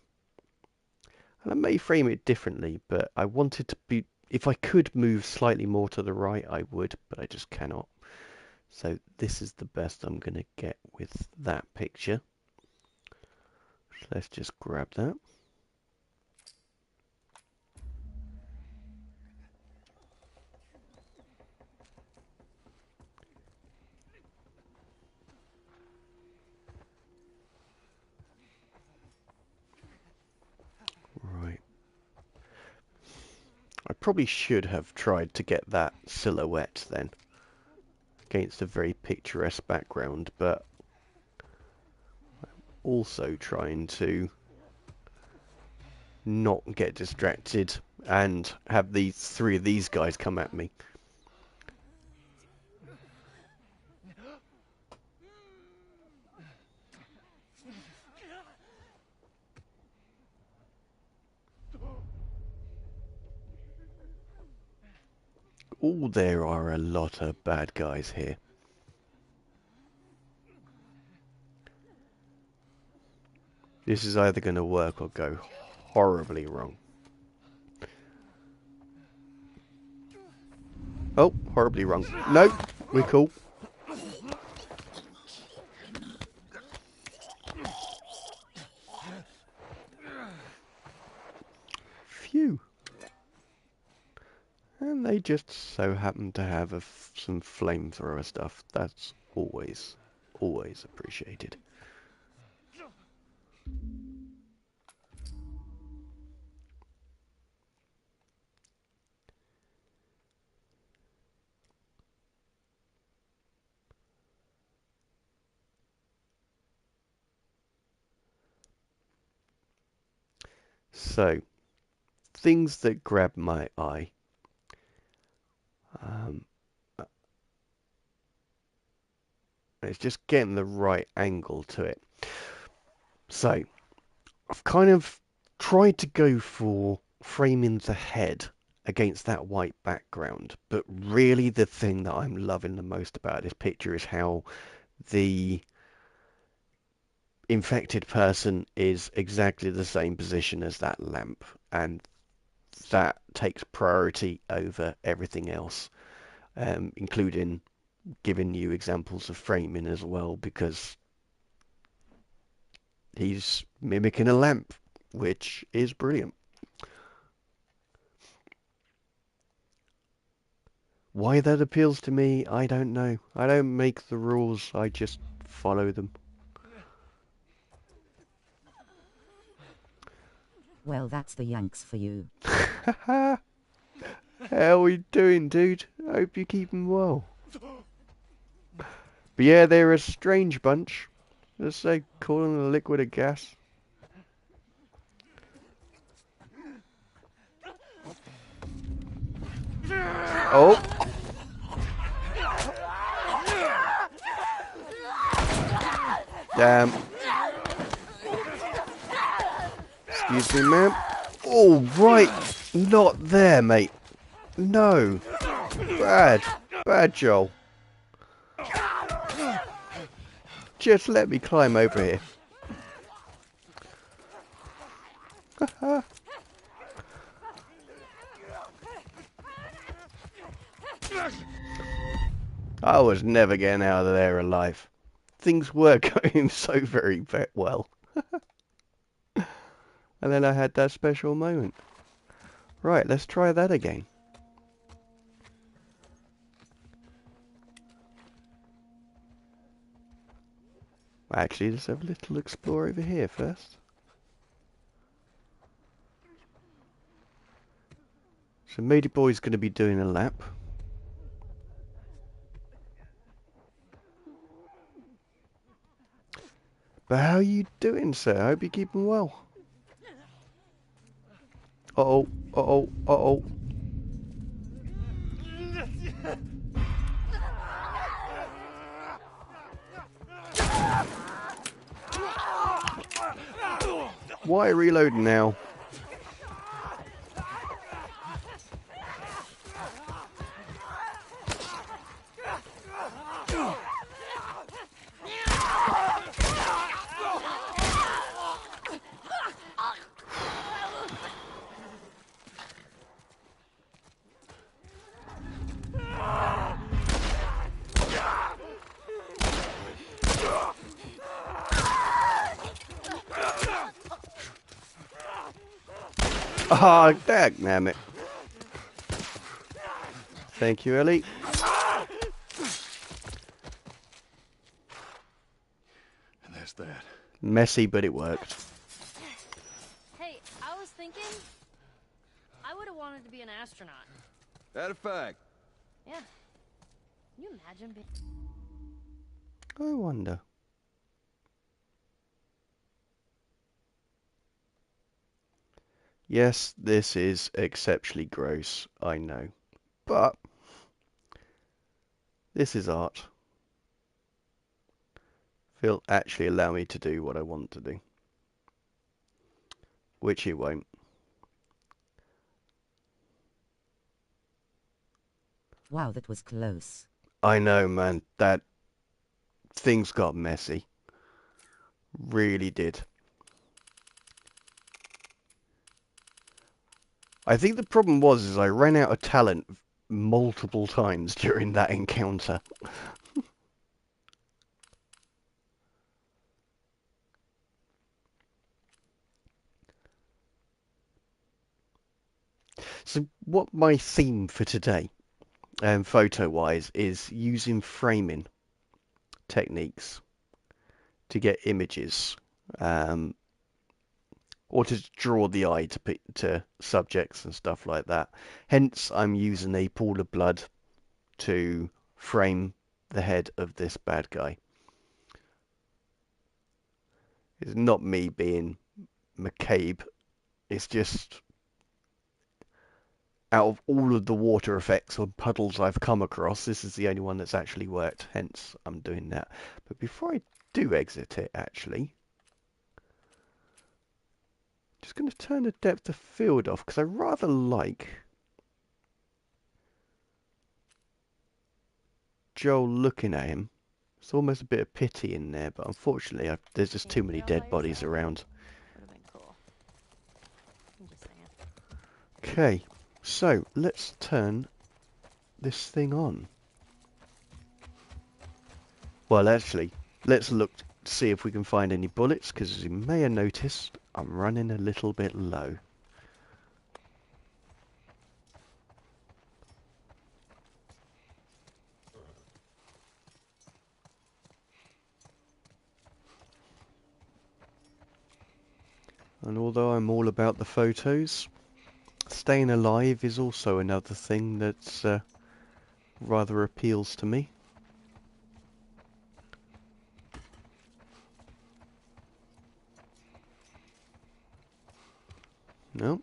And I may frame it differently, but I wanted to be... If I could move slightly more to the right, I would, but I just cannot. So this is the best I'm going to get with that picture. So let's just grab that. Right. I probably should have tried to get that silhouette then against a very picturesque background, but also trying to not get distracted and have these three of these guys come at me. Oh, there are a lot of bad guys here. This is either going to work or go horribly wrong. Oh, horribly wrong. Nope, we're cool. Phew. And they just so happen to have some flamethrower stuff. That's always appreciated. So, things that grab my eye. It's just getting the right angle to it. So, I've kind of tried to go for framing the head against that white background, but really the thing that I'm loving the most about this picture is how the infected person is exactly the same position as that lamp, and that takes priority over everything else, including giving you examples of framing as well, because he's mimicking a lamp, which is brilliant. Why that appeals to me, I don't know. I don't make the rules, I just follow them. Well, that's the Yanks for you. How are we doing, dude? Hope you're keeping well. But yeah, they're a strange bunch. Let's say calling a liquid a gas. Oh! Damn. Excuse me, ma'am. Oh, right. Not there, mate. No. Bad, Joel. Just let me climb over here. I was never getting out of there alive. Things were going so very well. And then I had that special moment. Right, let's try that again. Actually, let's have a little explore over here first. So Moody Boy's going to be doing a lap. But how are you doing, sir? I hope you're keeping well. Uh-oh, uh-oh, uh-oh. Why reloading now? Ah, damn it. Thank you, Ellie. And that's that. Messy, but it worked. Hey, I was thinking I would have wanted to be an astronaut. That a fact. Yeah. Can you imagine being... I wonder. Yes, this is exceptionally gross, I know. But this is art. It'll actually allow me to do what I want to do. Which it won't. Wow, that was close. I know, man. That things got messy. Really did. I think the problem was is I ran out of talent multiple times during that encounter. So what my theme for today, photo-wise, is using framing techniques to get images, or to draw the eye to subjects and stuff like that. Hence, I'm using a pool of blood to frame the head of this bad guy. It's not me being McCabe. It's just out of all of the water effects or puddles I've come across, this is the only one that's actually worked. Hence, I'm doing that. But before I do exit it, actually, just going to turn the depth of field off because I rather like Joel looking at him. It's almost a bit of pity in there, but unfortunately, there's just Can too you many get all by dead bodies yourself? around. Would have been cool. I'm just saying. Okay, so let's turn this thing on. Well, actually, let's look to see if we can find any bullets, because as you may have noticed, I'm running a little bit low. And although I'm all about the photos, staying alive is also another thing that's rather appeals to me. No,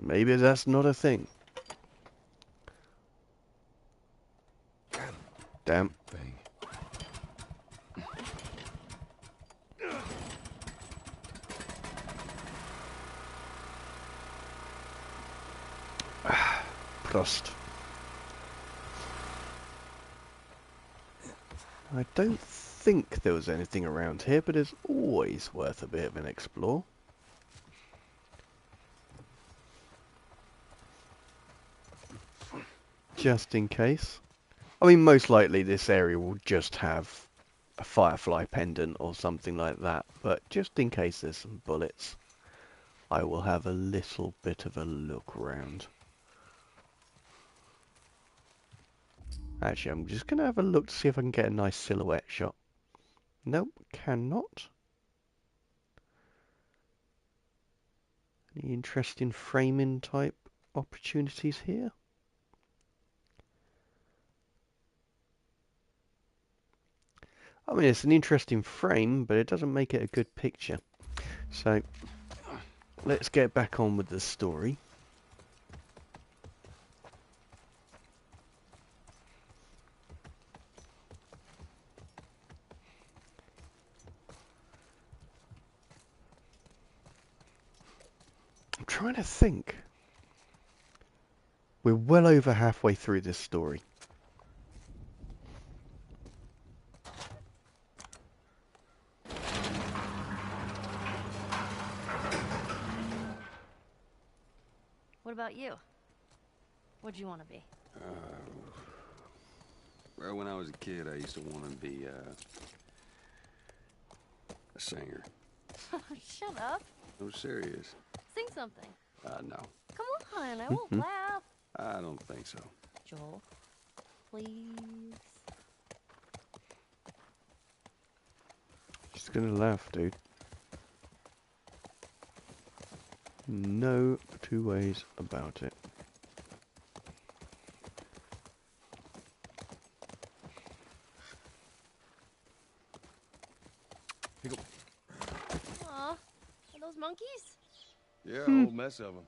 maybe that's not a thing. Damn. Thing. Prost. I don't think there was anything around here, but it's always worth a bit of an explore. Just in case. I mean, most likely this area will just have a firefly pendant or something like that, but just in case there's some bullets, I will have a little bit of a look around. Actually, I'm just going to have a look to see if I can get a nice silhouette shot. Nope, cannot. Any interesting framing type opportunities here? I mean, it's an interesting frame, but it doesn't make it a good picture. So, let's get back on with the story. I'm trying to think. We're well over halfway through this story. What about you? What'd you want to be? Well, when I was a kid, I used to want to be a singer. Shut up. No, serious. Sing something. No. Come on, I won't laugh. I don't think so. Joel, please. Just gonna laugh, dude. No two ways about it. Pickle. Aw, are those monkeys? Yeah, a whole mess of them.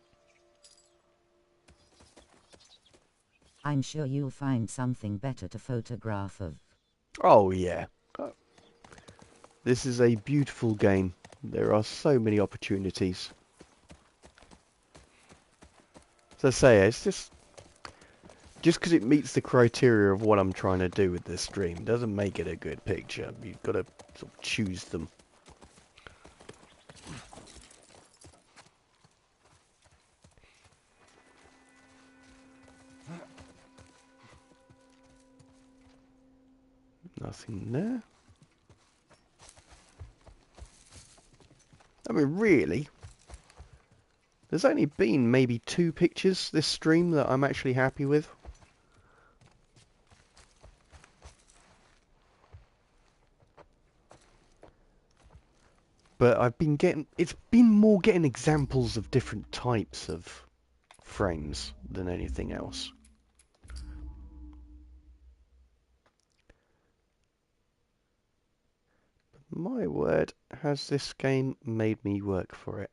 I'm sure you'll find something better to photograph of. Oh yeah. This is a beautiful game. There are so many opportunities. As I say, it's just because it meets the criteria of what I'm trying to do with this stream doesn't make it a good picture. You've got to sort of choose them. Nothing there. I mean, really, there's only been maybe 2 pictures this stream that I'm actually happy with. But it's been more getting examples of different types of frames than anything else. My word, has this game made me work for it.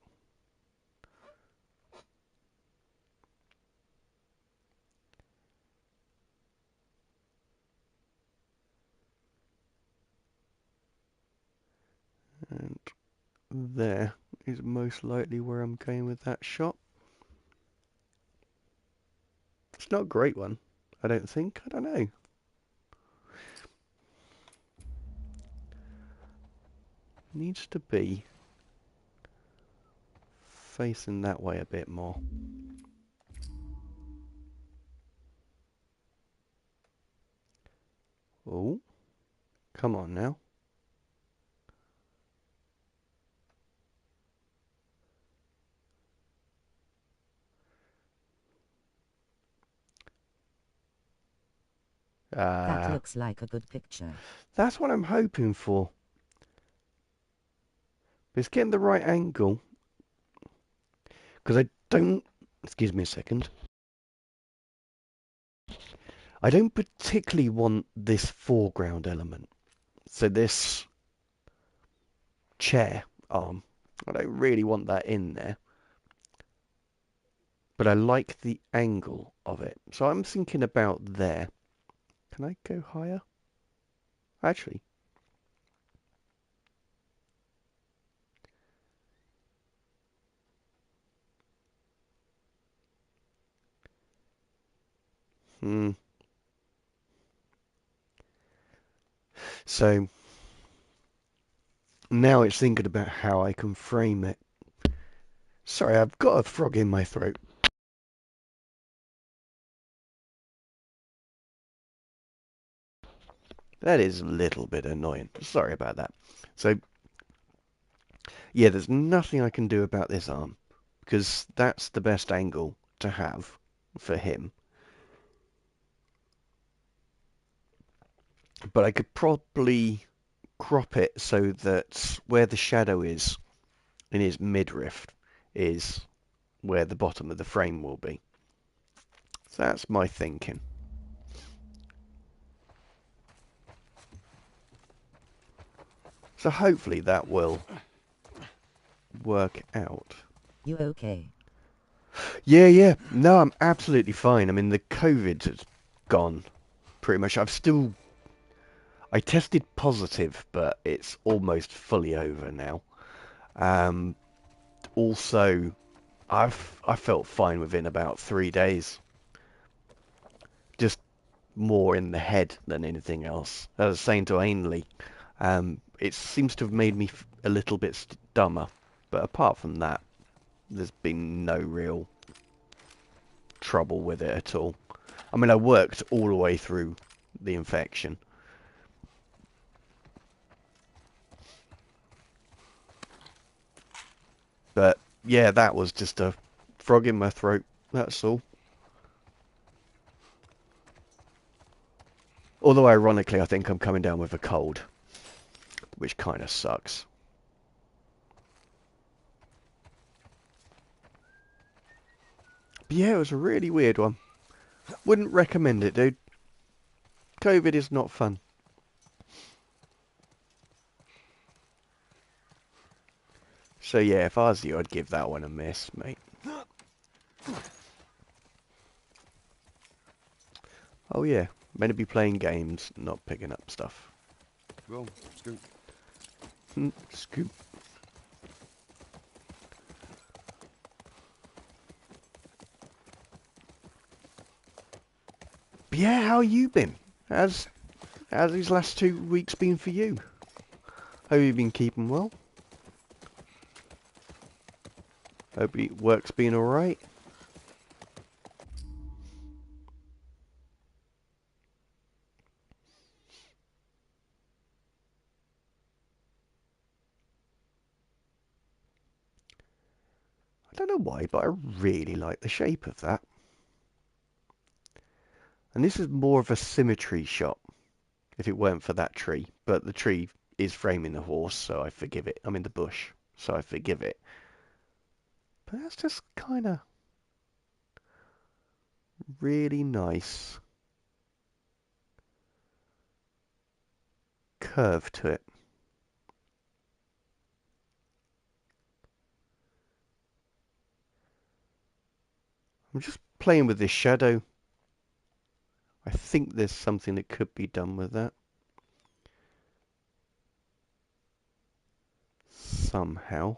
And there is most likely where I'm going with that shot. It's not a great one, I don't think. I don't know. Needs to be facing that way a bit more. Oh, come on now. That looks like a good picture. That's what I'm hoping for. But it's getting the right angle. Because I don't... Excuse me a second. I don't particularly want this foreground element. So this chair arm, I don't really want that in there. But I like the angle of it. So I'm thinking about there. Can I go higher? Actually. So now it's thinking about how I can frame it. Sorry, I've got a frog in my throat. That is a little bit annoying. Sorry about that. So, yeah, there's nothing I can do about this arm, because that's the best angle to have for him. But I could probably crop it so that where the shadow is in his midriff is where the bottom of the frame will be. So that's my thinking. So hopefully that will work out. You okay? Yeah. No, I'm absolutely fine. I mean, the COVID has gone pretty much. I tested positive, but it's almost fully over now. Also, I felt fine within about 3 days. Just more in the head than anything else. As I was saying to Ainley, it seems to have made me a little bit dumber. But apart from that, there's been no real trouble with it at all. I mean, I worked all the way through the infection. But yeah, that was just a frog in my throat. That's all. Although ironically, I think I'm coming down with a cold, which kind of sucks. But yeah, it was a really weird one. Wouldn't recommend it, dude. COVID is not fun. So yeah, if I was you, I'd give that one a miss, mate. Oh yeah, meant to be playing games, not picking up stuff. Go, scoot. Scoop. But yeah, how you been? How's these last 2 weeks been for you? Have you been keeping well? Hope work's been alright. I don't know why, but I really like the shape of that. And this is more of a symmetry shot, if it weren't for that tree. But the tree is framing the horse, so I forgive it. I mean the bush, so I forgive it. But that's just kind of really nice curve to it. I'm just playing with this shadow. I think there's something that could be done with that. Somehow.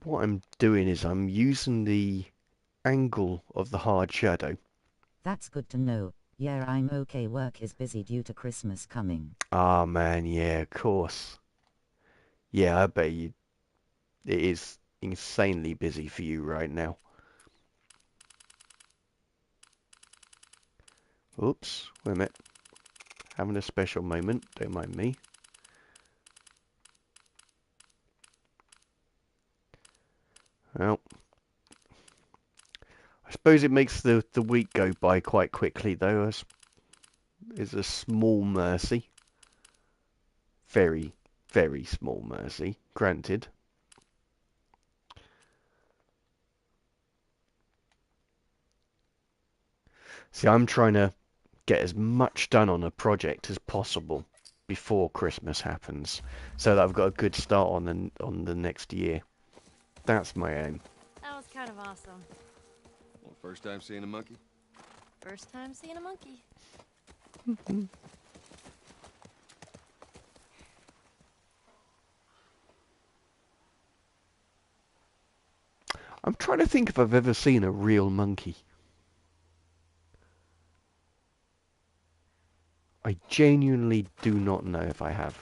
What I'm doing is I'm using the angle of the hard shadow. That's good to know. Yeah, I'm okay. Work is busy due to Christmas coming. Ah man, yeah, of course. Yeah, I bet you it is insanely busy for you right now. Oops, wait a minute. Having a special moment, don't mind me. Well, I suppose it makes the week go by quite quickly though, as is a small mercy. Very, very small mercy, granted. See, I'm trying to get as much done on a project as possible before Christmas happens, so that I've got a good start on the next year. That's my aim. That was kind of awesome. Well, first time seeing a monkey? First time seeing a monkey. I'm trying to think if I've ever seen a real monkey. I genuinely do not know if I have.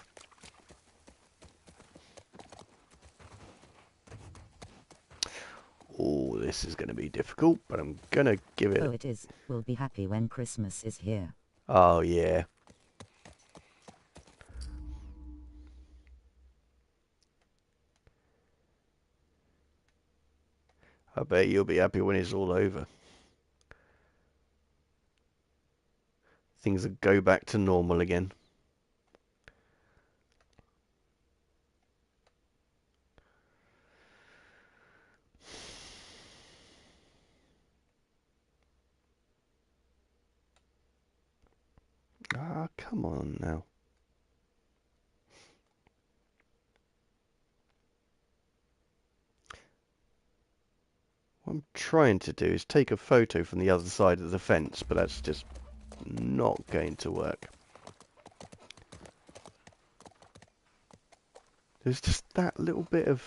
Oh, this is going to be difficult, but I'm going to give Oh, it... it is. We'll be happy when Christmas is here. Oh, yeah. I bet you'll be happy when it's all over. things will go back to normal again. Ah, come on now. What I'm trying to do is take a photo from the other side of the fence, but that's just not going to work. There's just that little bit of...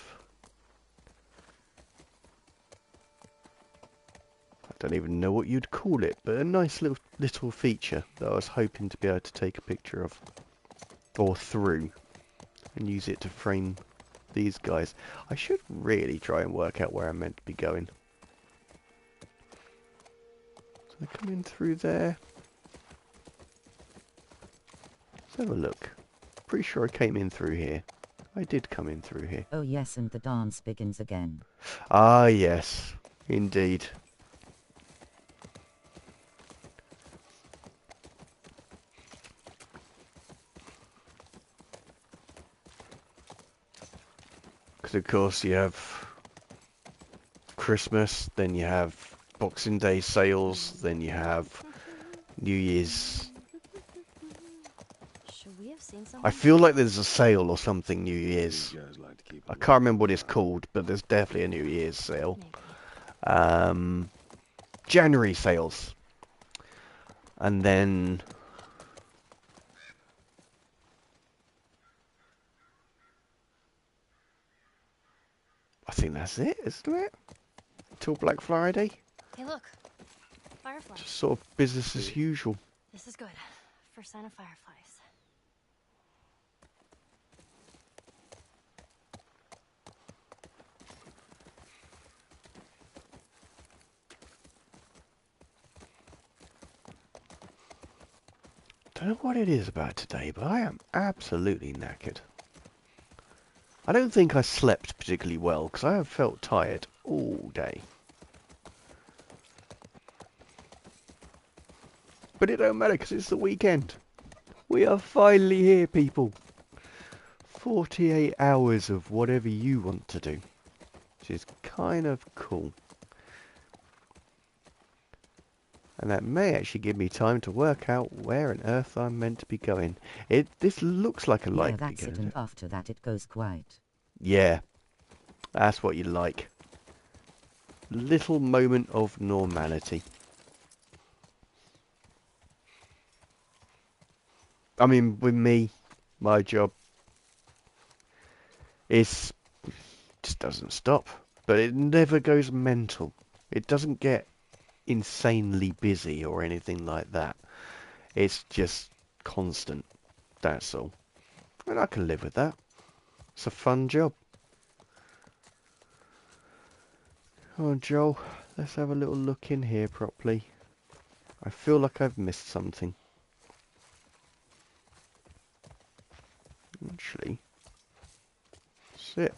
I don't even know what you'd call it, but a nice little feature that I was hoping to be able to take a picture of. Or through. And use it to frame these guys. I should really try and work out where I'm meant to be going. So I come in through there. Let's have a look. Pretty sure I came in through here. I did come in through here. Oh yes, and the dance begins again. Ah, yes. Indeed. Because of course you have Christmas, then you have Boxing Day sales, then you have New Year's. Should we have seen I something? feel like there's a sale or something New Year's. These guys like to keep I it can't remember what it's called, but there's definitely a New Year's sale. Maybe. January sales. And then... I think that's it, isn't it? Till Black Friday. Hey, look. Fireflies. Just sort of business as usual. This is good. First sign of fireflies. Don't know what it is about today, but I am absolutely knackered. I don't think I slept particularly well, because I have felt tired all day. But it don't matter, because it's the weekend. We are finally here, people. 48 hours of whatever you want to do, which is kind of cool. And that may actually give me time to work out where on earth I'm meant to be going. This looks like a Yeah, likely that's go, it, doesn't and it? after that it goes quiet. Yeah, that's what you like. Little moment of normality. I mean, with me, my job is just doesn't stop, but it never goes mental. It doesn't get insanely busy or anything like that. It's just constant. That's all. And I can live with that. It's a fun job. Come on, Joel. Let's have a little look in here properly. I feel like I've missed something. Actually, that's it.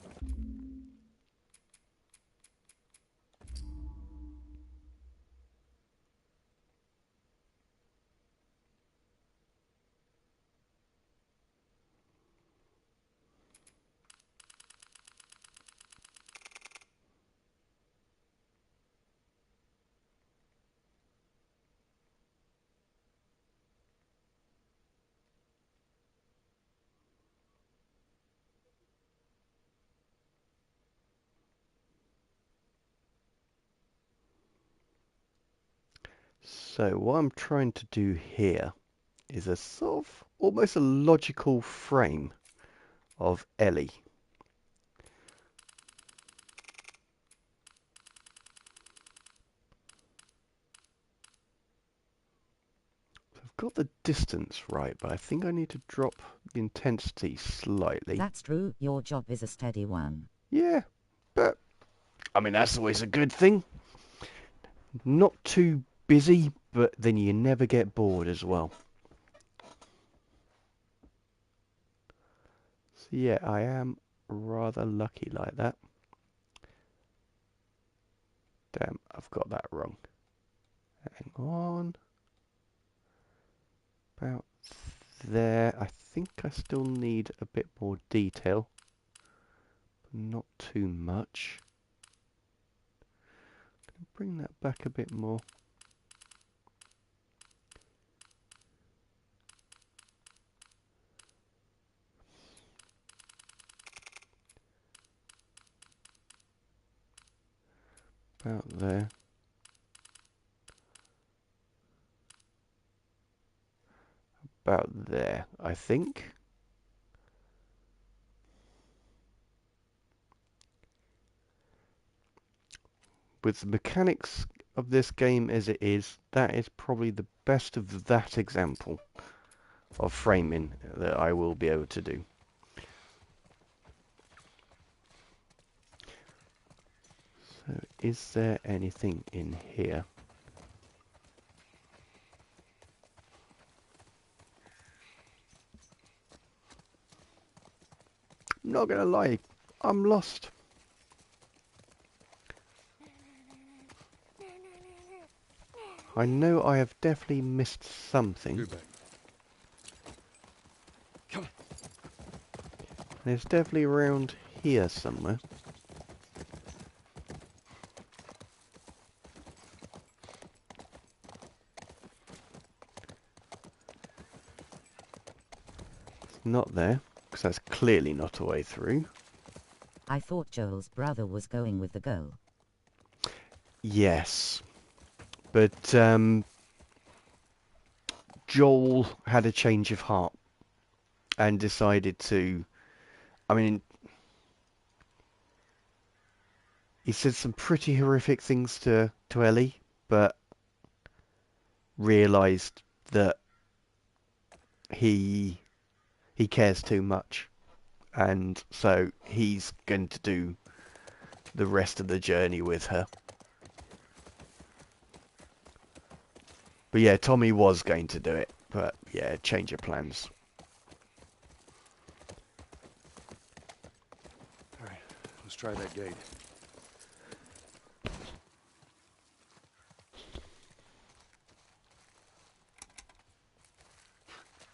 So what I'm trying to do here is a sort of almost a logical frame of Ellie. I've got the distance right, but I think I need to drop the intensity slightly. That's true, your job is a steady one. Yeah, but I mean that's always a good thing. Not too busy, but then you never get bored as well. So yeah, I am rather lucky like that. Damn, I've got that wrong. Hang on. there. I think I still need a bit more detail. Not too much. Bring that back a bit more. About there. About there, I think. With the mechanics of this game as it is, that is probably the best of that example of framing that I will be able to do. So, is there anything in here? I'm not gonna lie, I'm lost. I know I have definitely missed something. Go back. Come on. And it's definitely around here somewhere. It's not there, because that's clearly not a way through. I thought Joel's brother was going with the girl. Yes. But Joel had a change of heart and decided to, I mean, he said some pretty horrific things to Ellie, but realised that he cares too much, and so he's going to do the rest of the journey with her. But yeah, Tommy was going to do it, but yeah, change of plans. Alright, let's try that gate.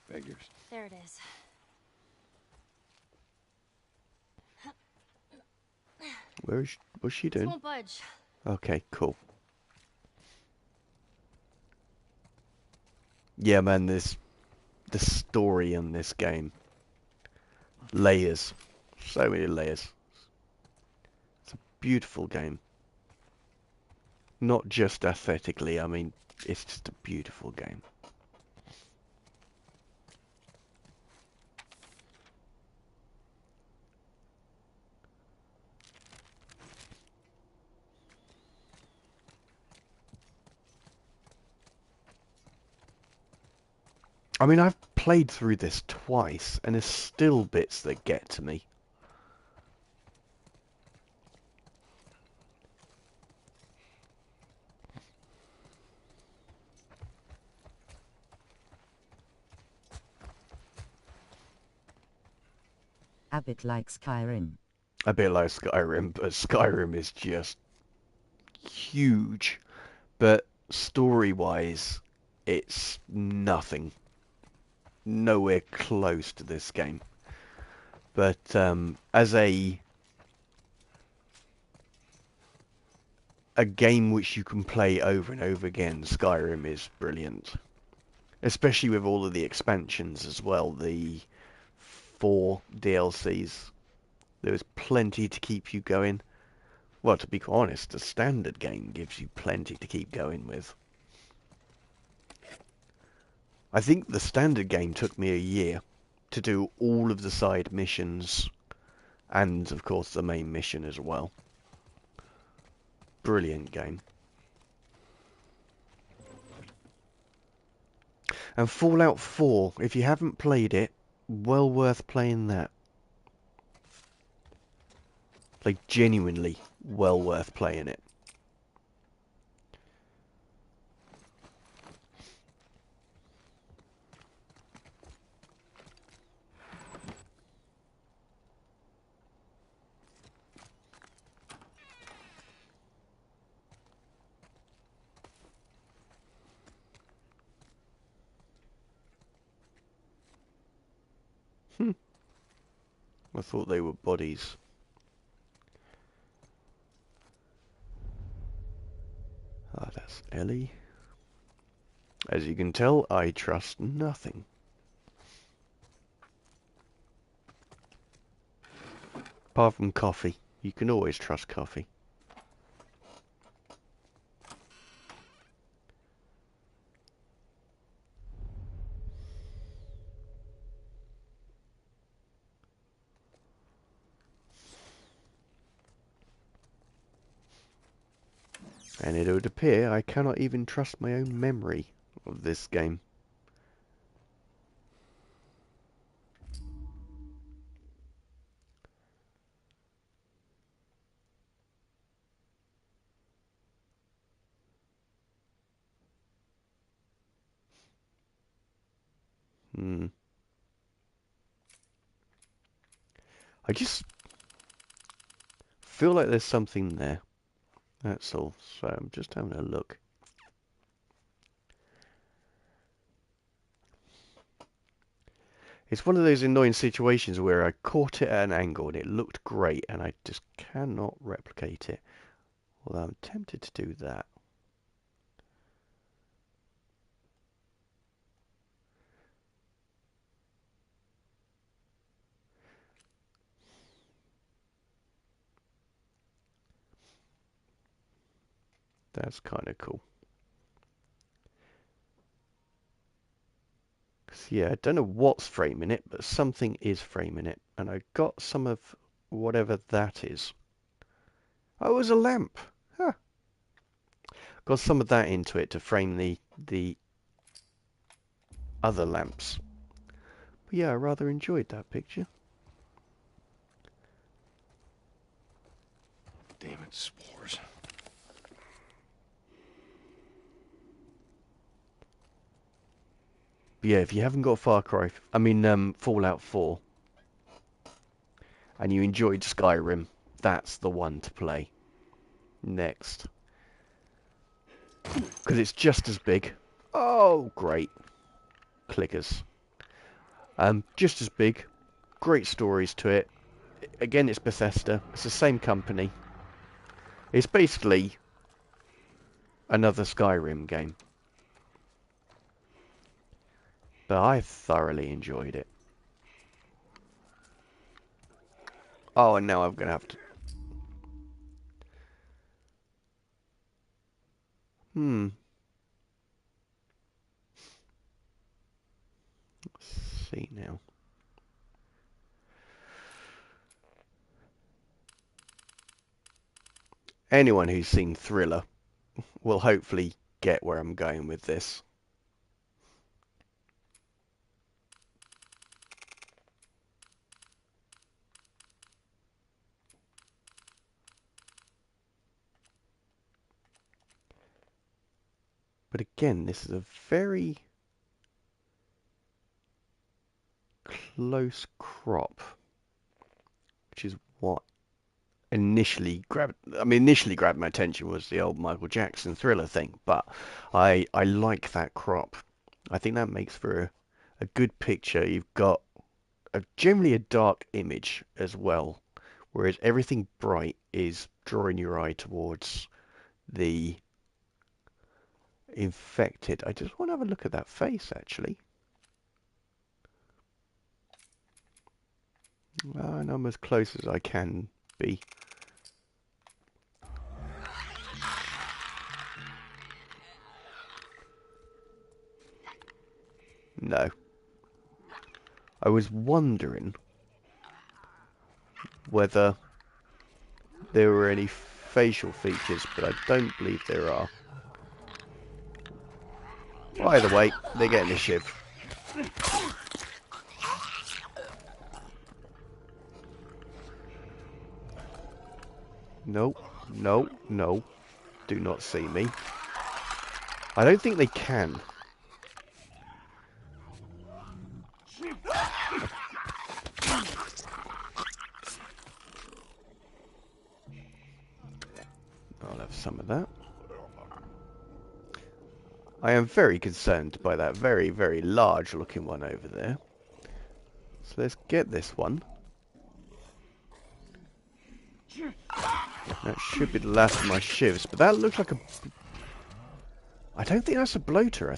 Figures. There it is. What's she This doing? won't budge. Okay, cool. Yeah, man, the story in this game. Layers. So many layers. It's a beautiful game. Not just aesthetically, I mean, it's just a beautiful game. I mean, I've played through this twice, and there's still bits that get to me. A bit like Skyrim. A bit like Skyrim, but Skyrim is just huge. But story-wise, it's nothing. Nowhere close to this game. But as a game which you can play over and over again, Skyrim is brilliant. Especially with all of the expansions as well, the 4 DLCs. There was plenty to keep you going. Well, to be quite honest, the standard game gives you plenty to keep going with. I think the standard game took me a year to do all of the side missions and, of course, the main mission as well. Brilliant game. And Fallout 4, if you haven't played it, well worth playing that. Like, genuinely well worth playing it. I thought they were bodies. Ah, that's Ellie. As you can tell, I trust nothing. Apart from coffee. You can always trust coffee. And it would appear I cannot even trust my own memory of this game. I just feel like there's something there. That's all. So I'm just having a look. It's one of those annoying situations where I caught it at an angle and it looked great and I just cannot replicate it. Although I'm tempted to do that. That's kind of cool. Yeah, I don't know what's framing it, but something is framing it. And I got some of whatever that is. Oh, it was a lamp. Huh. Got some of that into it to frame the other lamps. But yeah, I rather enjoyed that picture. Damn it, spores. But yeah, if you haven't got Fallout 4, and you enjoyed Skyrim, that's the one to play next. Because it's just as big. Oh, great. Clickers. Just as big. Great stories to it. Again, it's Bethesda. It's the same company. It's basically another Skyrim game. But I thoroughly enjoyed it. Oh, and now I'm going to have to... Let's see now. Anyone who's seen Thriller will hopefully get where I'm going with this. But again, this is a very close crop, which is what initially grabbed my attention was the old Michael Jackson Thriller thing, but I like that crop. I think that makes for a good picture. You've got generally a dark image as well, whereas everything bright is drawing your eye towards the infected. I just want to have a look at that face, actually. And I'm as close as I can be. No. I was wondering whether there were any facial features, but I don't believe there are. Either way, they're getting a shiv. No, no, no. Do not see me. I don't think they can. I'll have some of that. I am very concerned by that very, very large looking one over there. So let's get this one. That should be the last of my shivs, but that looks like a... I don't think that's a bloater.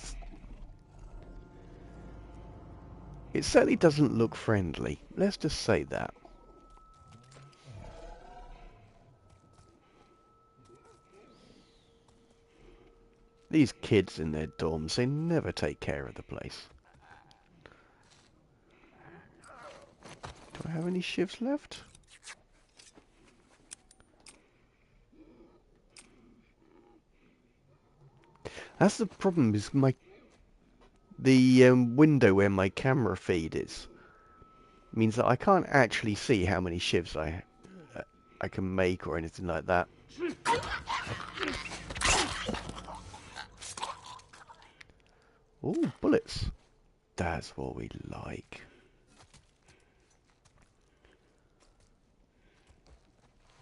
It certainly doesn't look friendly. Let's just say that. These kids in their dorms, they never take care of the place. Do I have any shivs left? That's the problem, is the window where my camera feed is means that I can't actually see how many shivs I can make or anything like that. Ooh, bullets. That's what we like.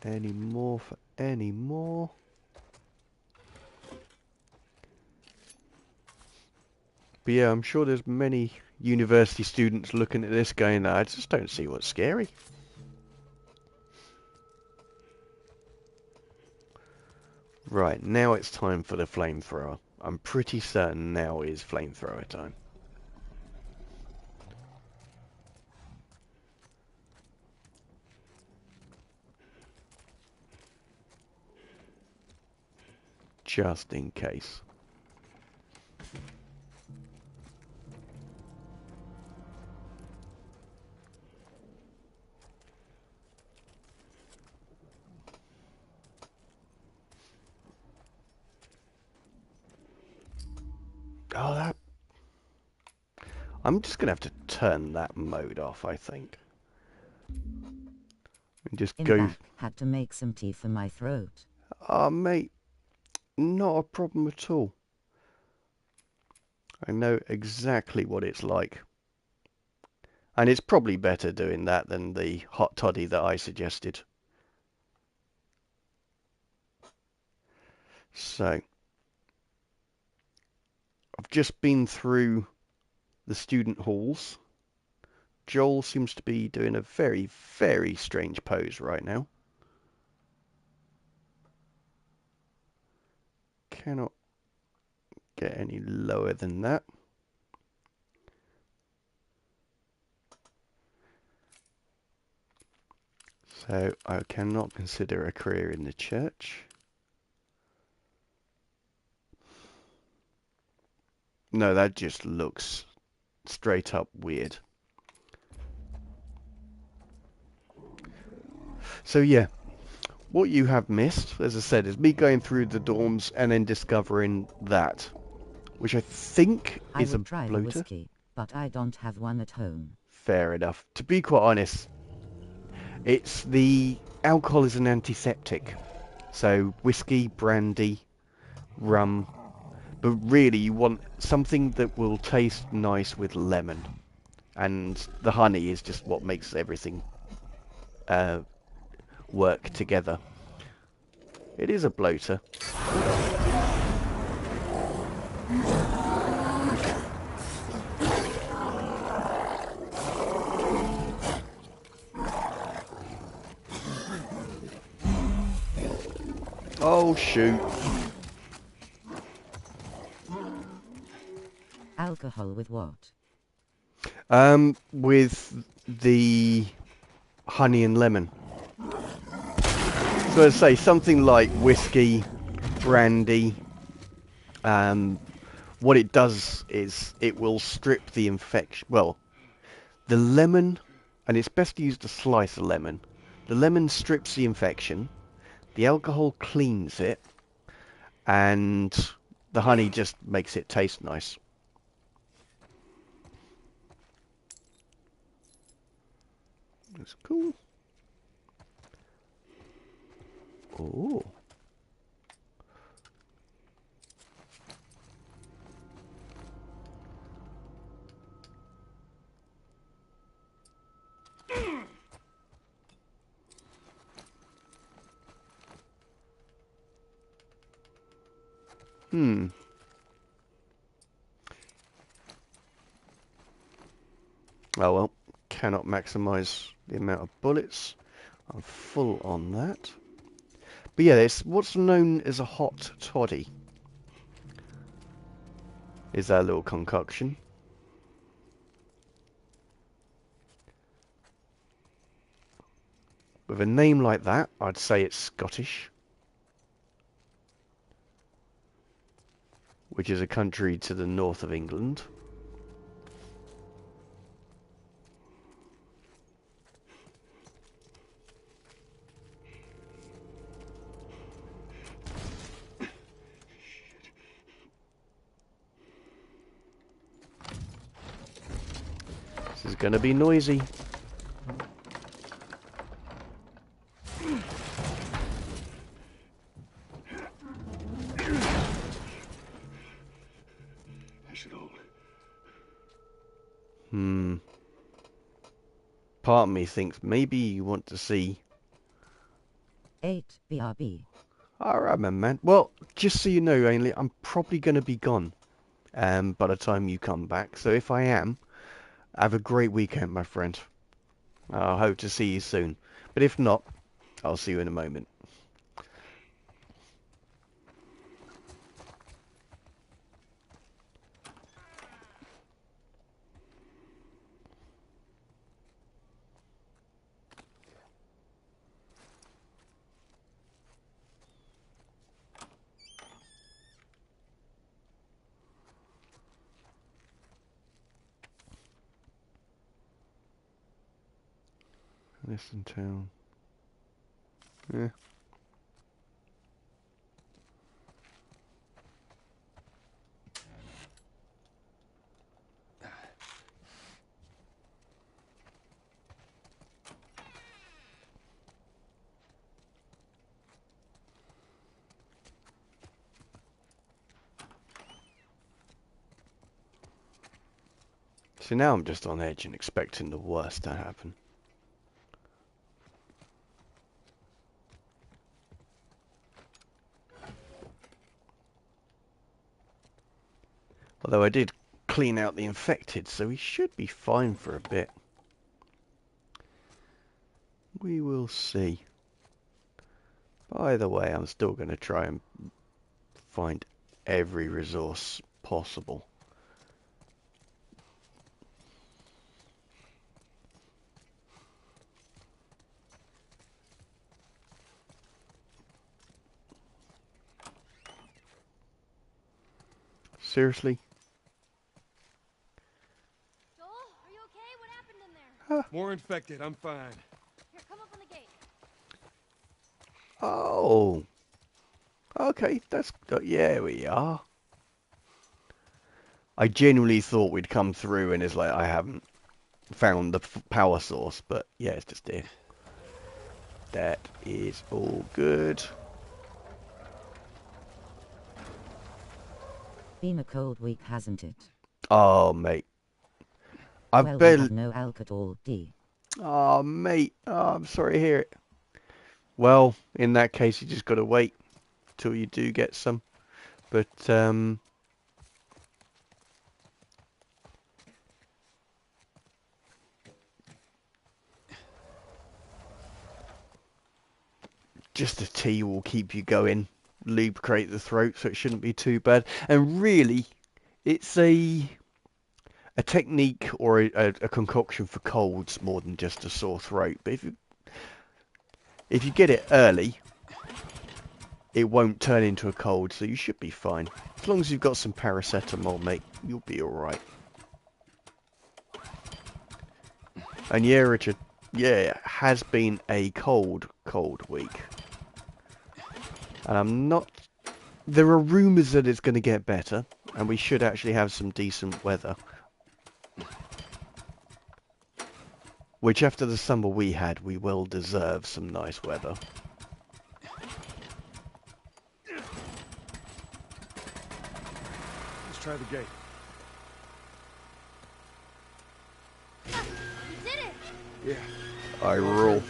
Any more for any more? But yeah, I'm sure there's many university students looking at this going, I just don't see what's scary. Right, now it's time for the flamethrower. I'm pretty certain now is flamethrower time. Just in case. Oh, that... I'm just going to have to turn that mode off, I think. And just In go... back, had to make some tea for my throat. Oh, mate. Not a problem at all. I know exactly what it's like. And it's probably better doing that than the hot toddy that I suggested. So, I've just been through the student halls. Joel seems to be doing a very, very strange pose right now. Cannot get any lower than that. So I cannot consider a career in the church. No, that just looks straight up weird. So yeah, what you have missed, as I said, is me going through the dorms and then discovering that, which I think I is a would try the bloater. whiskey, but I don't have one at home. Fair enough. To be quite honest, it's the alcohol is an antiseptic. So whiskey, brandy, rum, but really you want something that will taste nice with lemon. And the honey is just what makes everything work together. It is a bloater. Oh shoot. Alcohol with what? With the honey and lemon. So I'd say something like whiskey, brandy. What it does is it will strip the infection. Well, the lemon, and it's best to use a slice of lemon. The lemon strips the infection. The alcohol cleans it, and the honey just makes it taste nice. That's cool. Oh. Hmm. Oh well. cannot maximize the amount of bullets. I'm full on that. But yeah, it's what's known as a hot toddy. Is that little concoction. With a name like that, I'd say it's Scottish. Which is a country to the north of England. This is gonna be noisy. Part of me thinks maybe you want to see... 8 BRB. Alright, man. Well, just so you know, Ainley, I'm probably going to be gone by the time you come back. So if I am, have a great weekend, my friend. I hope to see you soon. But if not, I'll see you in a moment. Listen town. Yeah. So now I'm just on edge and expecting the worst to happen. Although I did clean out the infected, so he should be fine for a bit. We will see. By the way, I'm still going to try and find every resource possible. Seriously? Joel, are you okay? What happened in there? More infected. I'm fine. Here, come up on the gate. Oh. Okay, that's... yeah, we are. I genuinely thought we'd come through and it's like I haven't found the power source, but yeah, it's just here. That is all good. Been a cold week, hasn't it? Oh, mate. I've Well, we barely... have no alcohol, D. Oh, mate. Oh, I'm sorry to hear it. Well, in that case, you just got to wait till you do get some. But, just the tea will keep you going, lubricate the throat, so it shouldn't be too bad. And really, it's a technique or a concoction for colds more than just a sore throat. But if you get it early, it won't turn into a cold, so you should be fine. As long as you've got some paracetamol, mate, you'll be alright. And yeah, Richard, yeah, it has been a cold week. And I'm not... There are rumours that it's going to get better, and we should actually have some decent weather. Which, after the summer we had, we will deserve some nice weather. Let's try the gate. You did it! Yeah. I rule.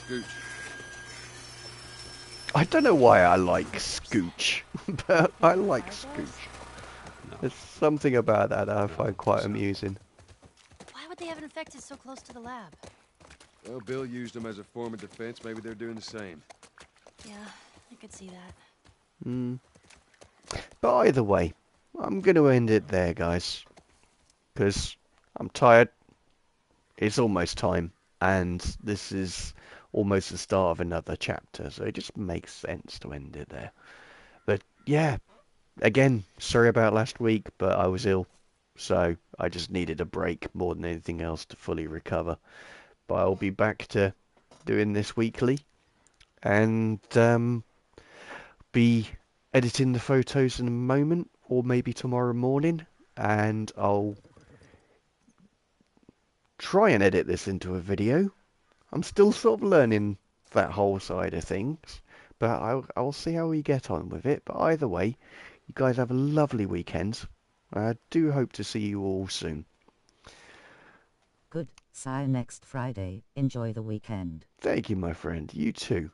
Scooch. I don't know why I like Scooch, but I like Scooch. There's something about that I find quite amusing. Why would they have infected so close to the lab? Well, Bill used them as a form of defense. Maybe they're doing the same. Yeah, I could see that. But either way, I'm going to end it there, guys. Because I'm tired. It's almost time. And this is almost the start of another chapter. So it just makes sense to end it there. But yeah, again, sorry about last week, but I was ill. So I just needed a break more than anything else to fully recover. But I'll be back to doing this weekly. And be editing the photos in a moment, or maybe tomorrow morning, and I'll try and edit this into a video. I'm still sort of learning that whole side of things, but I'll see how we get on with it. But either way, you guys have a lovely weekend. I do hope to see you all soon. Good. See you next Friday. Enjoy the weekend. Thank you, my friend. You too.